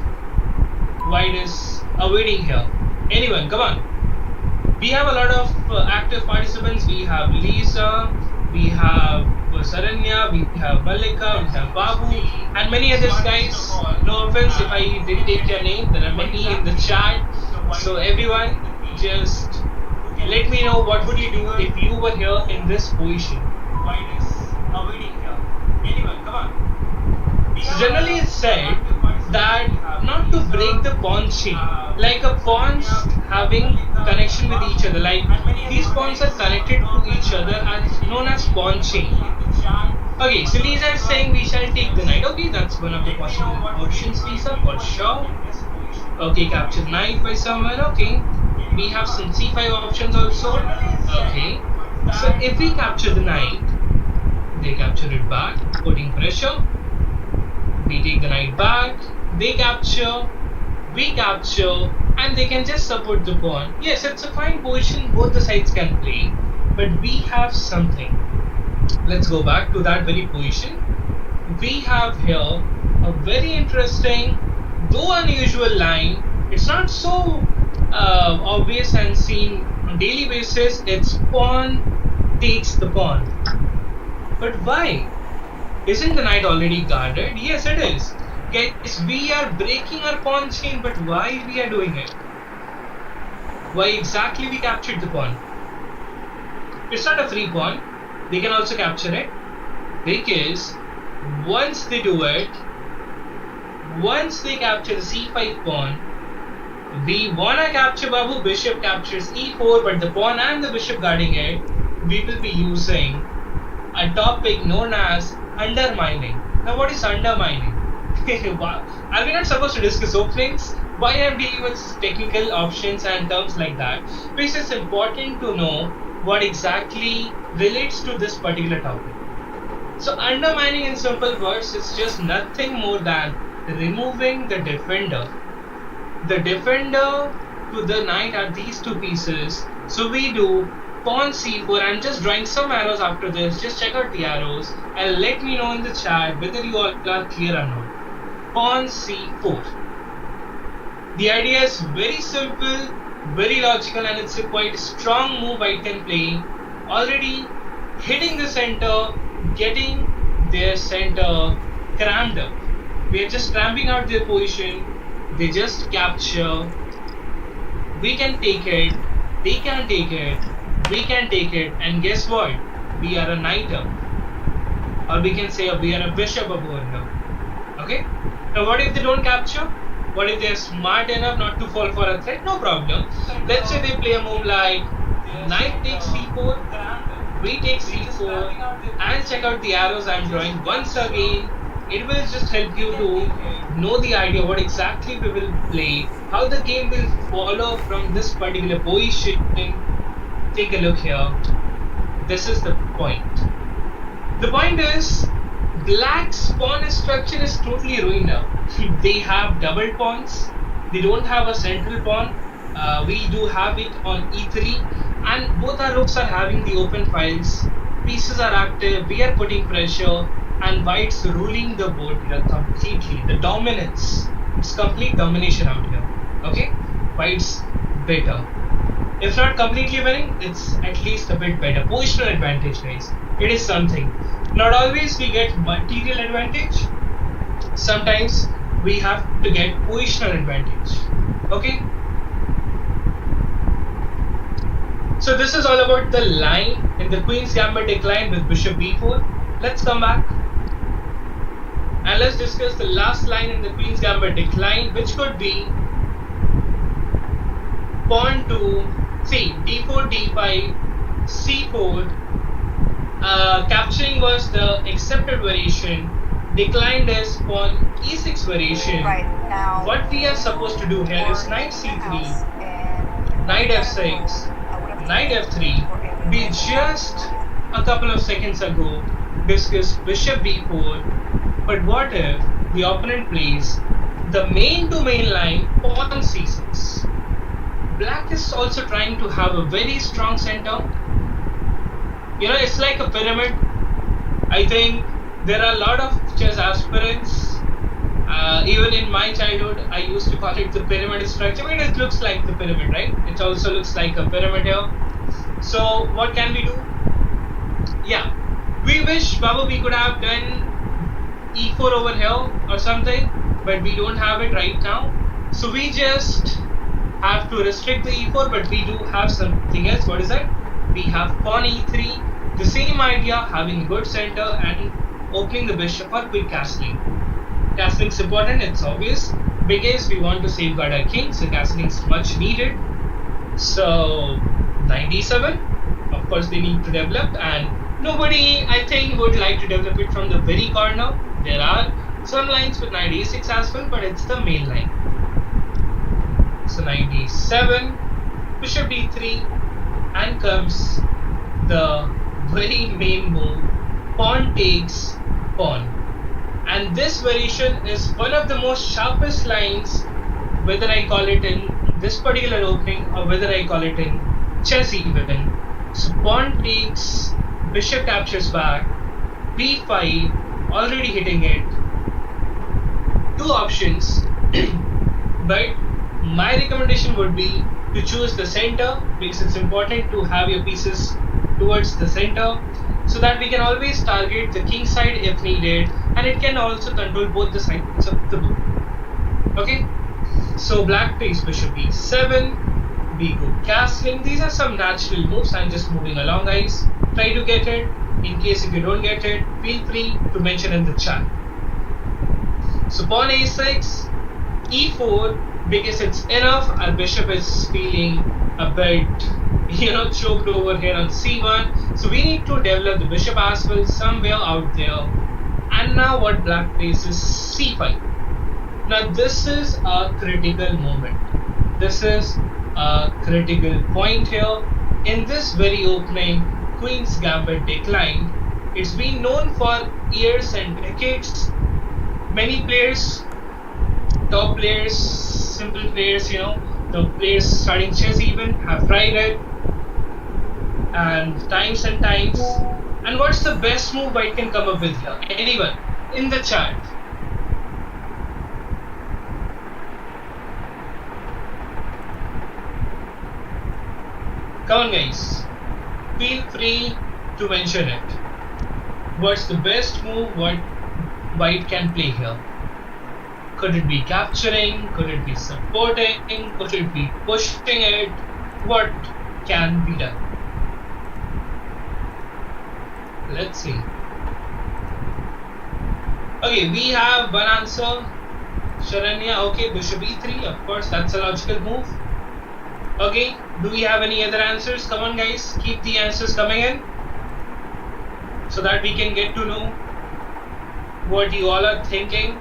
white is awaiting here. Anyone, come on. We have a lot of active participants. We have Lisa, we have Saranya, we have Malika, we have Babu, and many others guys. No offense if I didn't take your name. There are many in the chat. So everyone, just let me know what would you do if you were here in this position. White is awaiting here. Anyone, come on. So generally it's said that not to break the pawn chain, like a pawns having connection with each other, like these pawns are connected to each other as known as pawn chain. Okay, so Lisa is saying we shall take the knight. Okay, that's one of the possible options, Lisa, for sure. Okay, capture knight by someone. Okay, we have some c5 options also. Okay, so if we capture the knight, they capture it back, putting pressure. We take the knight back, they capture, we capture, and they can just support the pawn. Yes, it's a fine position, both the sides can play, but we have something. Let's go back to that very position. We have here a very interesting, though unusual line. It's not so obvious and seen on daily basis. It's pawn takes the pawn. But why? Isn't the knight already guarded? Yes, it is. Guys, we are breaking our pawn chain, but why we are doing it? Why exactly we captured the pawn? It's not a free pawn. They can also capture it. Because once they do it, once they capture the c5 pawn, we wanna capture Babu, bishop captures e4, but the pawn and the bishop guarding it, we will be using a topic known as undermining. Now what is undermining? Are we not supposed to discuss openings? Why am I dealing with technical options and terms like that? Because it's important to know what exactly relates to this particular topic. So undermining in simple words is just nothing more than removing the defender. The defender to the knight are these two pieces. So we do pawn c4. I'm just drawing some arrows after this. Just check out the arrows and let me know in the chat whether you all are clear or not. Pawn c4. The idea is very simple, very logical, and it's a quite strong move White can play. Already hitting the center, getting their center crammed up. We are just cramping out their position. They just capture. We can take it. They can take it. We can take it. And guess what? We are a knight up. Or we can say we are a bishop up over here. Okay? Now what if they don't capture? What if they're smart enough not to fall for a threat? No problem. Let's say they play a move like knight takes c4, we take c4, and check out the arrows I'm drawing once again. It will just help you to know the idea what exactly we will play, how the game will follow from this particular position. Take a look here. This is the point. The point is, Black's pawn structure is totally ruined now. They have double pawns. They don't have a central pawn. We do have it on e3, and both our rooks are having the open files. Pieces are active. We are putting pressure, and White's ruling the board here completely. The dominance. It's complete domination out here. Okay, White's better. If not completely winning, it's at least a bit better. Positional advantage, guys. It is something. Not always we get material advantage. Sometimes we have to get positional advantage. Okay. So this is all about the line in the Queen's Gambit decline with Bishop b4. Let's come back and let's discuss the last line in the Queen's Gambit decline, which could be pawn to d4, d5, c4. Capturing was the accepted variation. Declined is pawn e6 variation. Right now, what we are supposed to do here is knight c3, knight f6, knight f3. We just a couple of seconds ago discussed bishop b4. But what if the opponent plays the main to main line pawn c6? Black is also trying to have a very strong center. You know, it's like a pyramid. I think there are a lot of chess aspirants. Even in my childhood, I used to call it the pyramid structure. I mean, it looks like the pyramid, right? It also looks like a pyramid here. So, what can we do? Yeah, we wish, Babu, we could have done e4 over here or something, but we don't have it right now. So, we just have to restrict the e4, but we do have something else. What is that? We have pawn e3, the same idea, having a good center and opening the bishop for quick castling. Castling is important, it's obvious, because we want to safeguard our king, so castling is much needed. So, knight d7, of course they need to develop, and nobody, I think, would like to develop it from the very corner. There are some lines with knight a6 as well, but it's the main line. So, knight d7, bishop d3, and comes the very main move, pawn takes pawn. And this variation is one of the most sharpest lines, whether I call it in this particular opening or whether I call it in chess even. So pawn takes, bishop captures back, b5, already hitting it. Two options, but my recommendation would be to choose the center, because it's important to have your pieces towards the center so that we can always target the king side if needed, and it can also control both the sides of the board. Okay, so black plays bishop e7, we go castling. These are some natural moves. I'm just moving along, guys. Try to get it. In case if you don't get it, feel free to mention in the chat. So pawn a6, e4, because it's enough. Our bishop is feeling a bit, choked over here on c1. So we need to develop the bishop as well somewhere out there. And now what black plays is c5. Now this is a critical moment. This is a critical point here. In this very opening, Queen's Gambit decline. It's been known for years and decades. Many players, top players, simple players, the players starting chess even have tried it, and times. And what's the best move White can come up with here? Anyone in the chat? Come on, guys. Feel free to mention it. What's the best move what white can play here? Could it be capturing? Could it be supporting? Could it be pushing it? What can be done? Let's see. Okay, we have one answer. Sharanya, okay, bishop e3, of course, that's a logical move. Okay, do we have any other answers? Come on, guys, keep the answers coming in so that we can get to know what you all are thinking,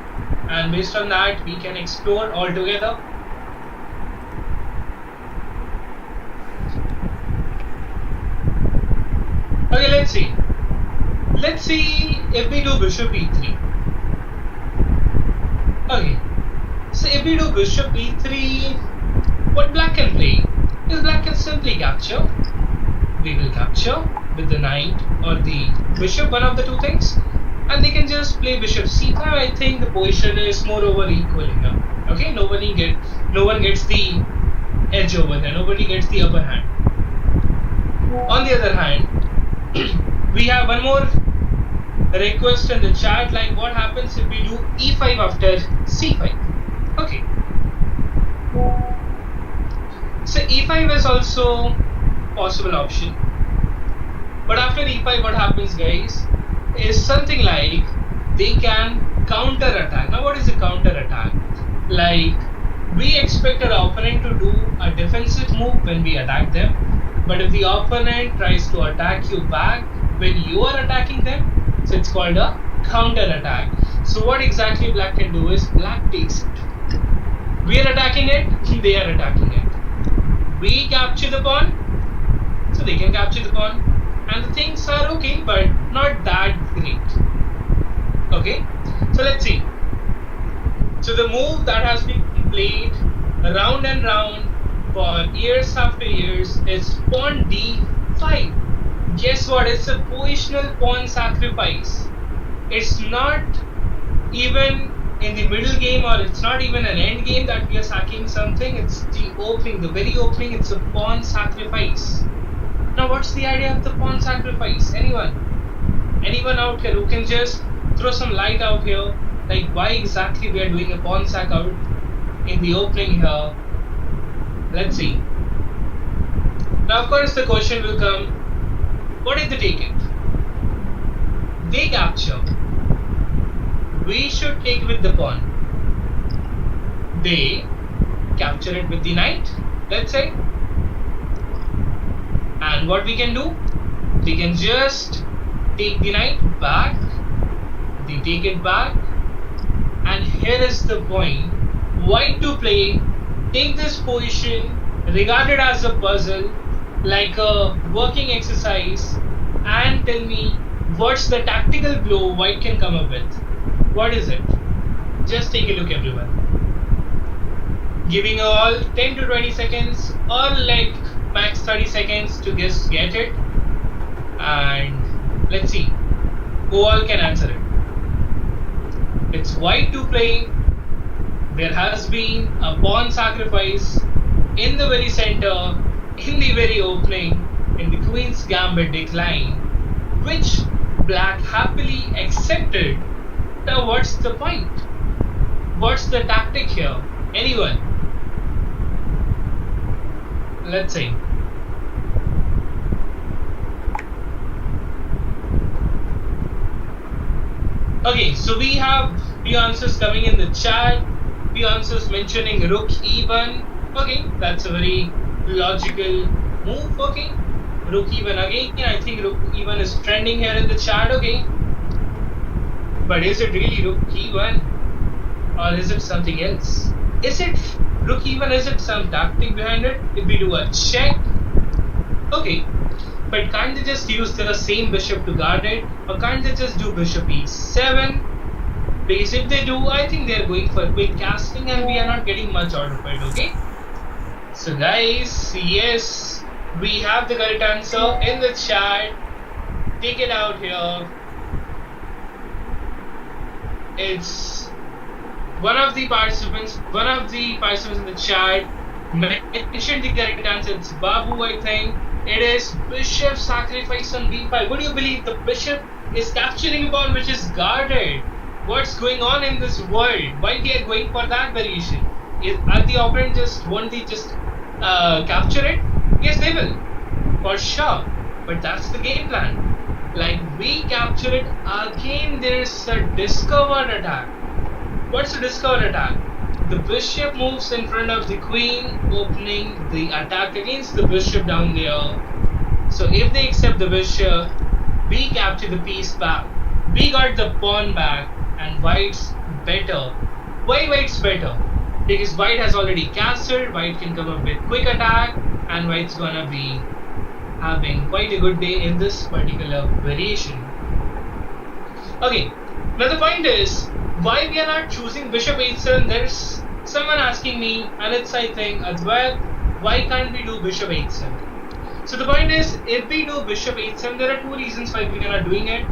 and based on that, we can explore all together. Okay, let's see. Let's see if we do bishop e3. Okay, so if we do bishop e3, what black can play is black can simply capture. We will capture with the knight or the bishop, one of the two things, and they can just play bishop c5. I think the position is more over equal here. Okay, no one gets the edge over there. Nobody gets the upper hand. On the other hand, we have one more request in the chat, like what happens if we do e5 after c5. Okay, so e5 is also possible option, but after e5 what happens, guys, is something like they can counter attack. Now what is a counter attack? Like, we expect our opponent to do a defensive move when we attack them, but if the opponent tries to attack you back when you are attacking them, so it's called a counter attack. So what exactly black can do is black takes it. We are attacking it, they are attacking it. We capture the pawn, so they can capture the pawn, and the things are okay, but not that great. Okay, so let's see. So the move that has been played round and round for years after years is pawn d5. Guess what? It's a positional pawn sacrifice. It's not even in the middle game, or it's not even an end game that we are sacking something. It's the opening, the very opening. It's a pawn sacrifice. Now what's the idea of the pawn sacrifice? Anyone out here who can just throw some light out here, like why exactly we are doing a pawn sack out in the opening here? Let's see. Now of course the question will come, what if they take it? They capture. We should take with the pawn. They capture it with the knight, let's say. And what we can do? We can just take the knight back. They take it back. And here is the point. White to play, take this position, regarded as a puzzle, like a working exercise, and tell me what's the tactical blow white can come up with. What is it? Just take a look, everyone. Giving all 10 to 20 seconds or like max 30 seconds to just get it, and let's see who all can answer it. It's white to play. There has been a pawn sacrifice in the very center, in the very opening, in the queen's gambit decline, which black happily accepted. Now what's the point? What's the tactic here? Anyone? Let's see. Okay, so we have few answers coming in the chat. Few answers mentioning rook e1. Okay, that's a very logical move. Okay, rook e1 again. I think rook e1 is trending here in the chat. Okay, but is it really rook e1, or is it something else? Is it rook e1? Is it some tactic behind it? If we do a check, okay, but can't they just use the same bishop to guard it, or can't they just do bishop e7? Because if they do, I think they are going for quick casting, and we are not getting much out of it. Okay, so guys, yes, we have the correct answer in the chat. Take it out here. It's one of the participants in the chat mentioned the correct answer. It's Babu, I think. It is bishop sacrifice on b5. Would you believe the bishop is capturing a pawn which is guarded? What's going on in this world? Why we are going for that variation? Are the opponent won't they just capture it? Yes, they will, for sure. But that's the game plan. Like, we capture it, again there's a discovered attack. What's the discovered attack? The bishop moves in front of the queen, opening the attack against the bishop down there. So if they accept the bishop, we capture the piece back. We got the pawn back, and white's better. Why white's better? Because white has already castled, white can come up with quick attack, and white's gonna be having quite a good day in this particular variation. Okay, now the point is, why we are not choosing bishop h7? There's someone asking me, and it's I think Advait, why can't we do bishop h7? So the point is, if we do bishop h7, there are two reasons why we are not doing it.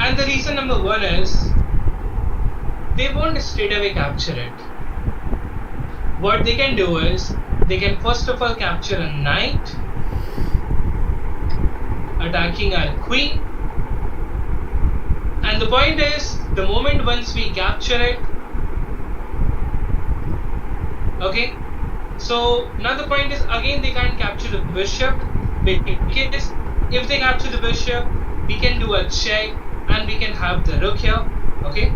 And the reason number one is, they won't straight away capture it. What they can do is, they can first of all capture a knight, attacking our queen. And the point is, the moment once we capture it, okay, so now the point is, again they can't capture the bishop, because if they capture the bishop, we can do a check and we can have the rook here, okay.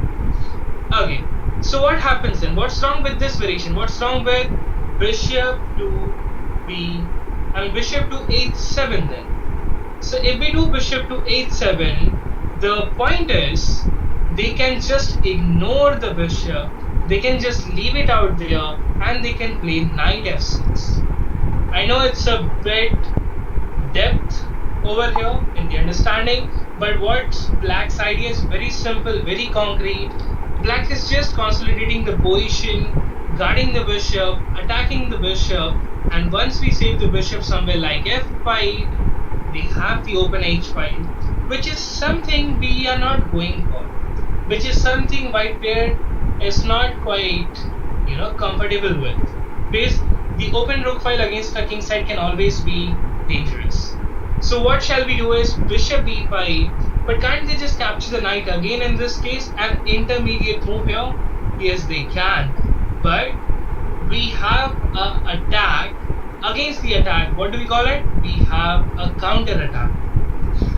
So what happens then? What's wrong with this variation? What's wrong with bishop to bishop to h7 then? So if we do bishop to h7, the point is, they can just ignore the bishop, they can just leave it out there, and they can play knight f6. I know it's a bit depth over here in the understanding, but what black's idea is very simple, very concrete. Black is just consolidating the position, guarding the bishop, attacking the bishop, and once we save the bishop somewhere like f5, they have the open h5, which is something we are not going for, which is something white pair is not quite, comfortable with, because the open rook file against the king side can always be dangerous. So what shall we do is bishop b5, but can't they just capture the knight again in this case, an intermediate move here? Yes, they can, but we have an attack against the attack. What do we call it? We have a counter attack.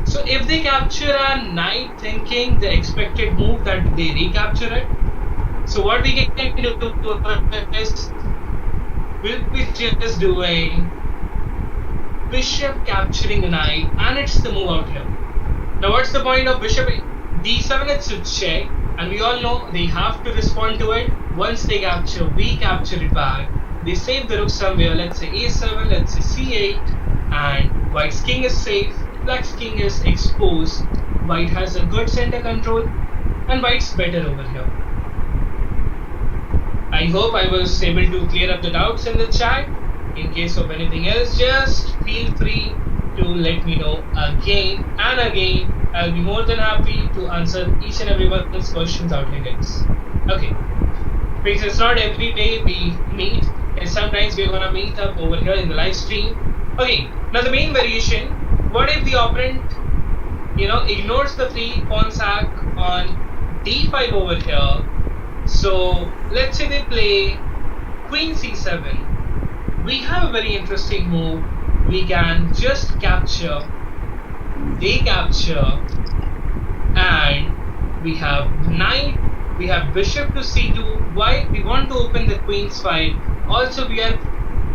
So if they capture a knight thinking the expected move that they recapture it, so what we can do is, we'll be just doing bishop capturing a knight, and it's the move out here. Now what's the point of bishop d7? It's a check, and we all know they have to respond to it. Once they capture, we capture it back. They save the rook somewhere, let's say a7, let's say c8, and white's king is safe, black's king is exposed, white has a good center control, and white's better over here. I hope I was able to clear up the doubts in the chat. In case of anything else, just feel free to let me know again and again. I'll be more than happy to answer each and every one of those questions out here, guys. Okay, because it's not every day we meet, and sometimes we're gonna meet up over here in the live stream. Okay, now the main variation, what if the opponent, ignores the free pawn sack on d5 over here? So let's say they play queen c7. We have a very interesting move. We can just capture, they capture, and we have knight, we have bishop to c2. Why? We want to open the queen's file. Also, we are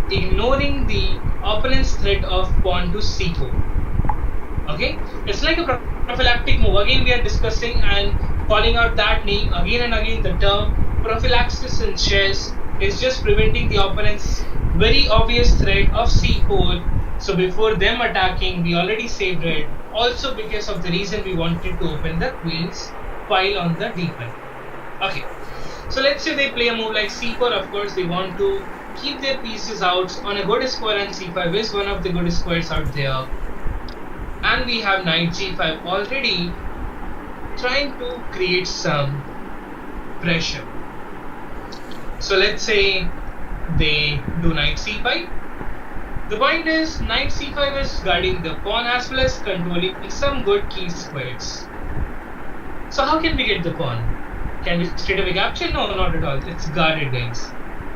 ignoring the opponent's threat of pawn to c4. Okay, it's like a prophylactic move. Again, we are discussing and calling out that name again and again. The term prophylaxis in chess is just preventing the opponent's very obvious threat of c4. So before them attacking, we already saved it. Also because of the reason we wanted to open the queen's file on the d5. Okay, so let's say they play a move like c4. Of course, they want to keep their pieces out on a good square, and c5 is one of the good squares out there. And we have knight g5 already trying to create some pressure. So let's say they do knight c5. The point is, knight c5 is guarding the pawn as well as controlling some good key squares. So how can we get the pawn? Can we straight away capture? No, not at all. It's guarded, guys.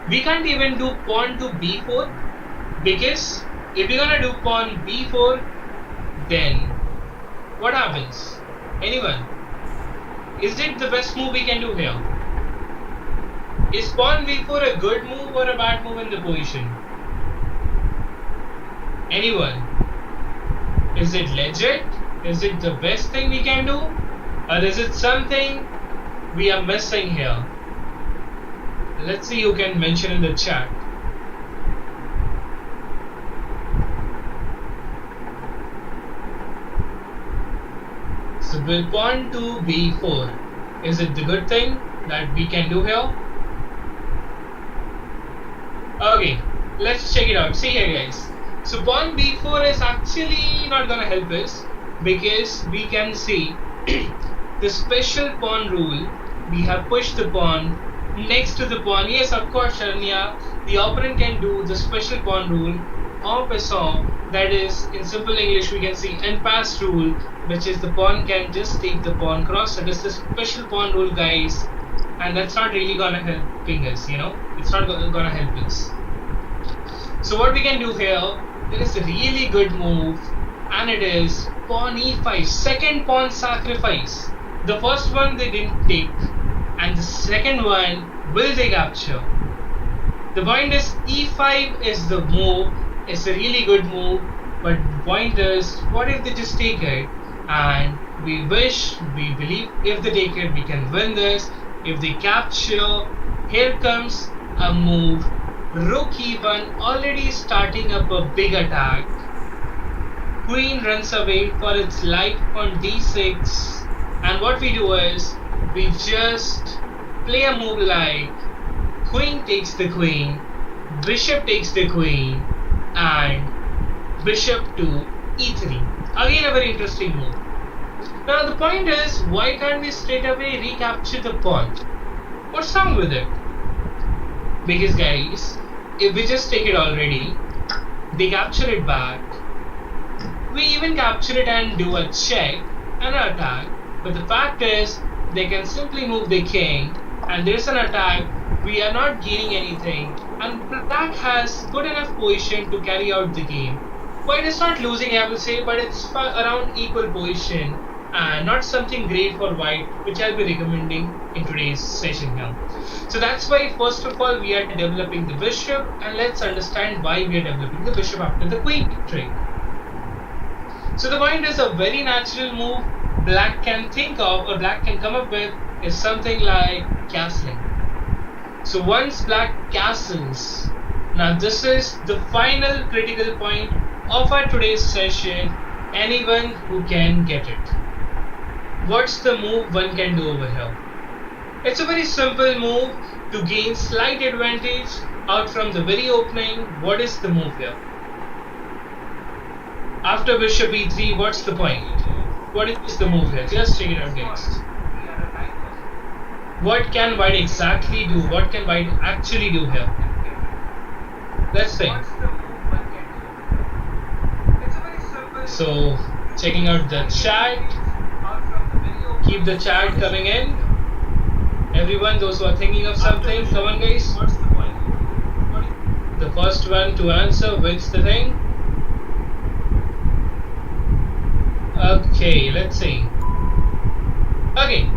We can't even do pawn to b4 because if we're gonna do pawn b4, then what happens? Anyone? Is it the best move we can do here? Is pawn b4 a good move or a bad move in the position? Anyone? Is it legit? Is it the best thing we can do? Or is it something we are missing here? Let's see who can mention in the chat. So with pawn to b4, is it the good thing that we can do here? Okay, let's check it out. See here, guys. So pawn b4 is actually not gonna help us because we can see the special pawn rule. We have pushed the pawn next to the pawn. Yes, of course, Sharanya, the opponent can do the special pawn rule en passant. That is, in simple English, we can see en pass rule, which is the pawn can just take the pawn cross. That is the special pawn rule, guys, and that's not really gonna helping us. It's not gonna help us. So what we can do here? There is a really good move, and it is pawn e5, second pawn sacrifice. The first one they didn't take, and the second one will they capture. The point is e5 is the move. It's a really good move, but the point is, what if they just take it? And we believe if they take it, we can win this. If they capture, here comes a move. Rook e1, already starting up a big attack. Queen runs away for its life on d6, and what we do is we just play a move like queen takes the queen, bishop takes the queen, and bishop to e3. Again, a very interesting move. Now the point is, why can't we straight away recapture the pawn? What's wrong with it? Because guys, if we just take it already, they capture it back. We even capture it and do a check and an attack. But the fact is, they can simply move the king, and there's an attack. We are not gaining anything, and black has good enough position to carry out the game. White is not losing, I will say, but it's around equal position, and not something great for white, which I'll be recommending in today's session here. So that's why first of all we are developing the bishop, and let's understand why we are developing the bishop after the queen trick. So the point is, a very natural move black can think of, or black can come up with, is something like castling. So once black castles, now this is the final critical point of our today's session. Anyone who can get it. What's the move one can do over here? It's a very simple move to gain slight advantage out from the very opening. What is the move here? After bishop e3, what's the point? What is the move here? Just check it out, guys. What can white exactly do? What can white actually do here? Let's think. So, checking out the chat. Keep the chat coming in. Everyone, those who are thinking of something, come on guys. What's the point? The first one to answer wins the thing. Okay, let's see. Okay,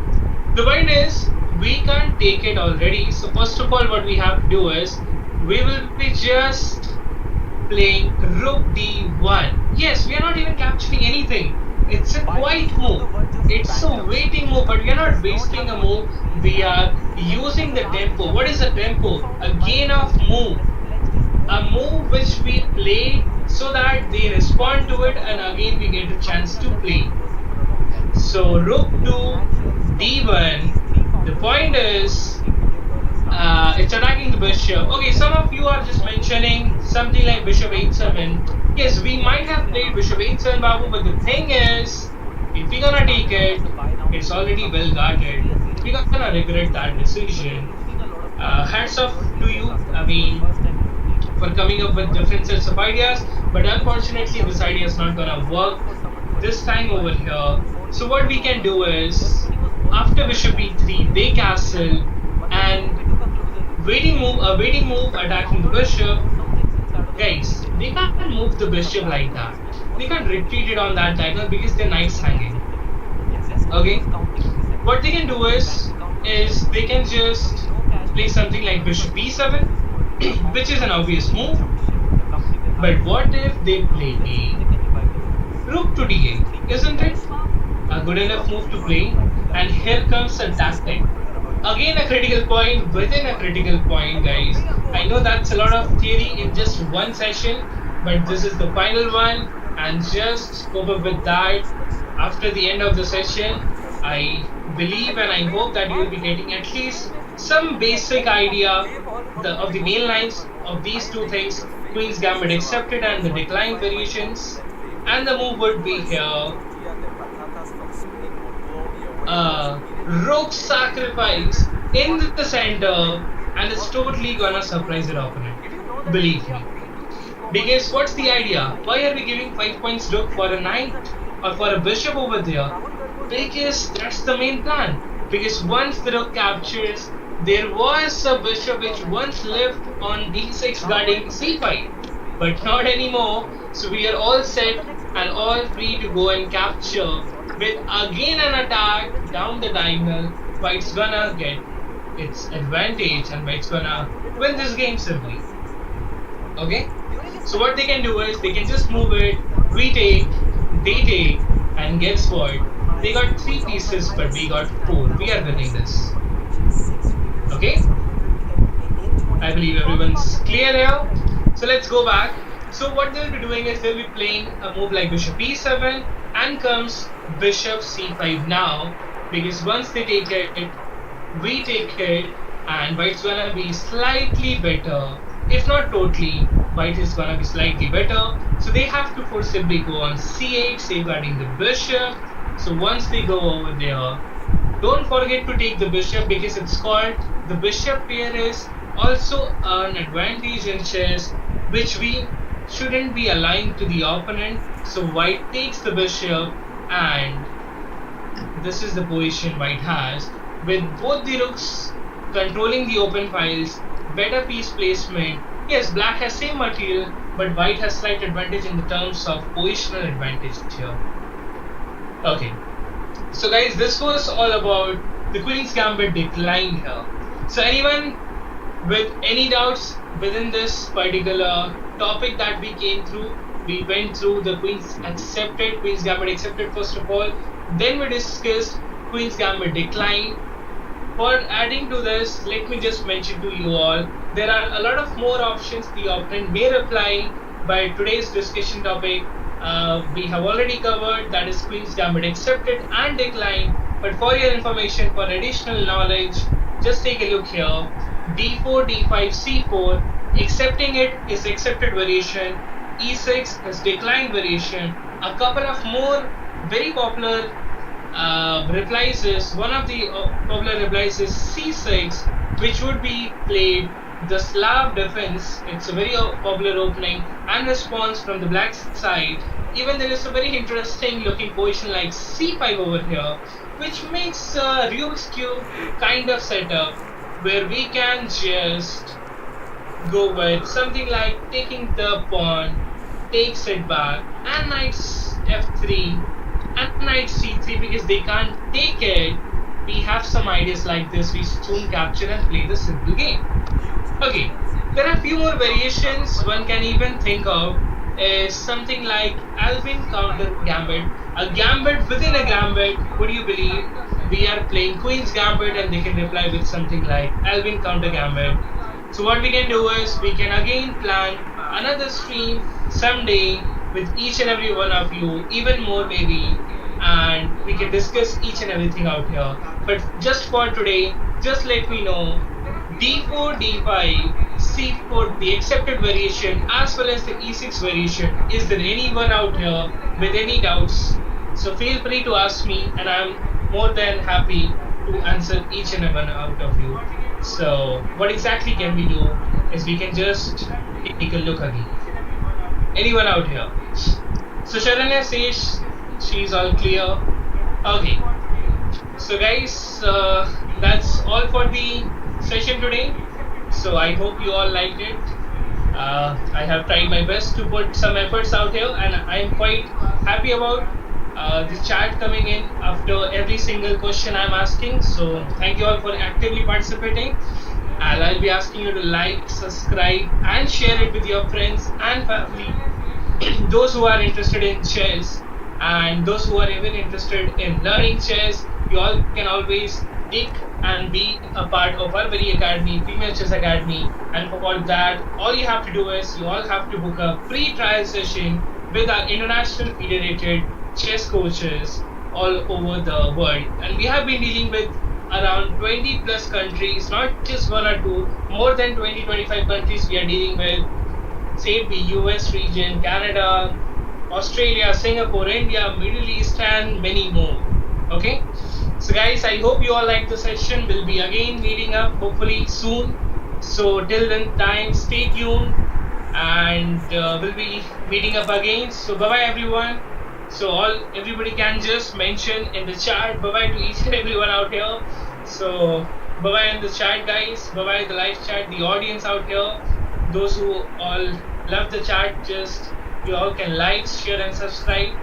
the point is, we can't take it already. So first of all, what we have to do is, we will be just playing rook d1. Yes, we are not even capturing anything. It's a quiet move. It's a waiting move, but we are not wasting a move. We are using the tempo. What is a tempo? A gain of move. A move which we play so that they respond to it, and again we get a chance to play. So rook to d1. The point is, it's attacking the bishop. Okay, some of you are just mentioning something like bishop h7. Yes, we might have played bishop h7, Babu, but the thing is, if we're gonna take it, it's already well guarded. We're gonna regret that decision. Hats off to you. I mean, for coming up with different sets of ideas, but unfortunately this idea is not gonna work this time over here. So what we can do is, after bishop e3, they castle, and waiting move attacking the bishop. Guys, they can't move the bishop like that. They can't retreat it on that diagonal because their knight's hanging. Okay? What they can do is they can just play something like bishop b7, which is an obvious move. But what if they play rook to d8? Isn't it a good enough move to play? And here comes a tactic. Again, a critical point within a critical point, guys. I know that's a lot of theory in just one session, but this is the final one, and just cope up with that after the end of the session. I believe and I hope that you will be getting at least some basic idea of the main lines of these two things: Queen's Gambit accepted and the decline variations. And the move would be here. Rook sacrifice in the center, and it's totally gonna surprise your opponent. Believe me. Because what's the idea? Why are we giving 5 points rook for a knight or for a bishop over there? Because that's the main plan. Because once the rook captures, there was a bishop which once lived on d6 guarding c5, but not anymore. So we are all set and all free to go and capture with again an attack down the diagonal. White's gonna get its advantage and White's gonna win this game simply. Okay? So what they can do is they can just move it, retake, they take, and guess what? They got 3 pieces, but we got 4. We are winning this. Okay? I believe everyone's clear here. So let's go back. So what they'll be doing is they'll be playing a move like bishop e7, and comes bishop c5 now, because once they take it, we take it, and White's gonna be slightly better. If not totally, White is gonna be slightly better. So they have to forcibly go on c8, safeguarding the bishop. So once they go over there, don't forget to take the bishop, because it's called the bishop pair is also an advantage in chess, which we shouldn't be aligned to the opponent. So White takes the bishop, and this is the position White has, with both the rooks controlling the open files, better piece placement. Yes, Black has same material, but White has slight advantage in the terms of positional advantage here. Okay, so guys, this was all about the Queen's Gambit decline here. So anyone with any doubts within this particular topic that we came through? We went through the Queen's Gambit accepted first of all, then we discussed Queen's Gambit decline. For adding to this, let me just mention to you all, there are a lot of more options the opponent may reply by today's discussion topic. We have already covered, that is Queen's Gambit accepted and decline. But for your information, for additional knowledge, just take a look here. d4, d5, c4, accepting it is accepted variation, e6 is declined variation. A couple of more very popular replies is, one of the popular replies is c6, which would be played the Slav defense. It's a very popular opening and response from the Black side. Even there is a very interesting looking position like c5 over here, which makes a Rubik's Cube kind of setup, where we can just go with something like taking the pawn, takes it back, and knight f3 and knight c3, because they can't take it. We have some ideas like this, we soon capture and play the simple game. Okay, there are a few more variations one can even think of, is something like Alvin counter Gambit, a Gambit within a Gambit. Would you believe we are playing Queen's Gambit and they can reply with something like Alvin counter Gambit? So what we can do is we can again plan another stream someday with each and every one of you, even more maybe, and we can discuss each and everything out here. But just for today, just let me know d4, d5, c4, the accepted variation, as well as the e6 variation. Is there anyone out here with any doubts? So feel free to ask me, and I'm more than happy to answer each and one out of you. So what exactly can we do is we can just take a look again. Anyone out here? So Sharanya says she's all clear. Okay. So guys, that's all for the session today. So I hope you all liked it. I have tried my best to put some efforts out here, and I'm quite happy about the chat coming in after every single question I'm asking. So thank you all for actively participating. And I'll be asking you to like, subscribe, and share it with your friends and family. Those who are interested in chess and those who are even interested in learning chess, you all can always take and be a part of our very academy, Female Chess Academy. And for that, all you have to do is you all have to book a free trial session with our international federated chess coaches all over the world. And we have been dealing with around 20 plus countries, not just one or two, more than 20-25 countries we are dealing with. Say the US region, Canada, Australia, Singapore, India, Middle East, and many more. Okay, so guys, I hope you all like the session. We'll be again meeting up hopefully soon. So till then time, stay tuned, and we'll be meeting up again. So bye bye everyone. So everybody can just mention in the chat bye bye to each and everyone out here. So bye bye in the chat guys, bye bye the live chat, the audience out here, those who all love the chat, just you all can like, share and subscribe.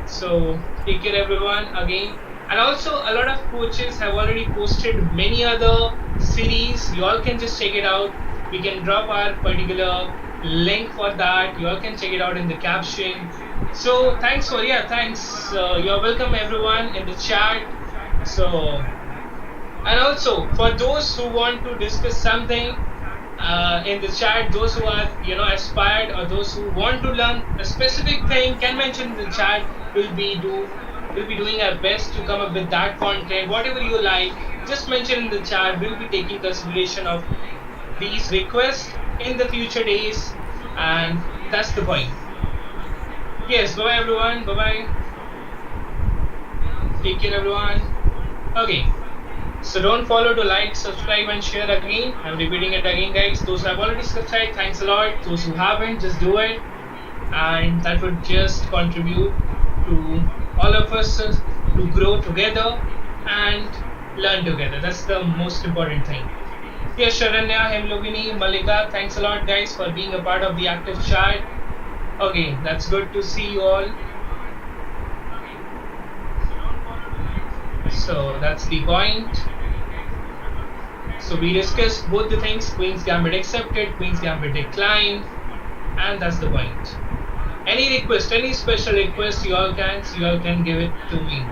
So take care everyone again. And also a lot of coaches have already posted many other series. You all can just check it out. We can drop our particular link for that. You all can check it out in the caption. So thanks. You're welcome everyone in the chat. So, and also for those who want to discuss something in the chat, those who are aspired or those who want to learn a specific thing can mention in the chat. We'll be doing our best to come up with that content. Whatever you like, just mention in the chat. We'll be taking consideration of these requests in the future days, and that's the point. Yes, bye bye everyone. Bye bye. Take care everyone. Okay. So don't follow to like, subscribe and share again. I'm repeating it again guys. Those who have already subscribed, thanks a lot. Those who haven't, just do it. And that would just contribute to all of us to grow together and learn together. That's the most important thing. Yes, Sharanya, Hemlogini, Malika, thanks a lot guys for being a part of the active chat. Okay, that's good to see you all. So that's the point. So we discussed both the things, Queen's Gambit accepted, Queen's Gambit declined, and that's the point. Any request, any special request you all can give it to me.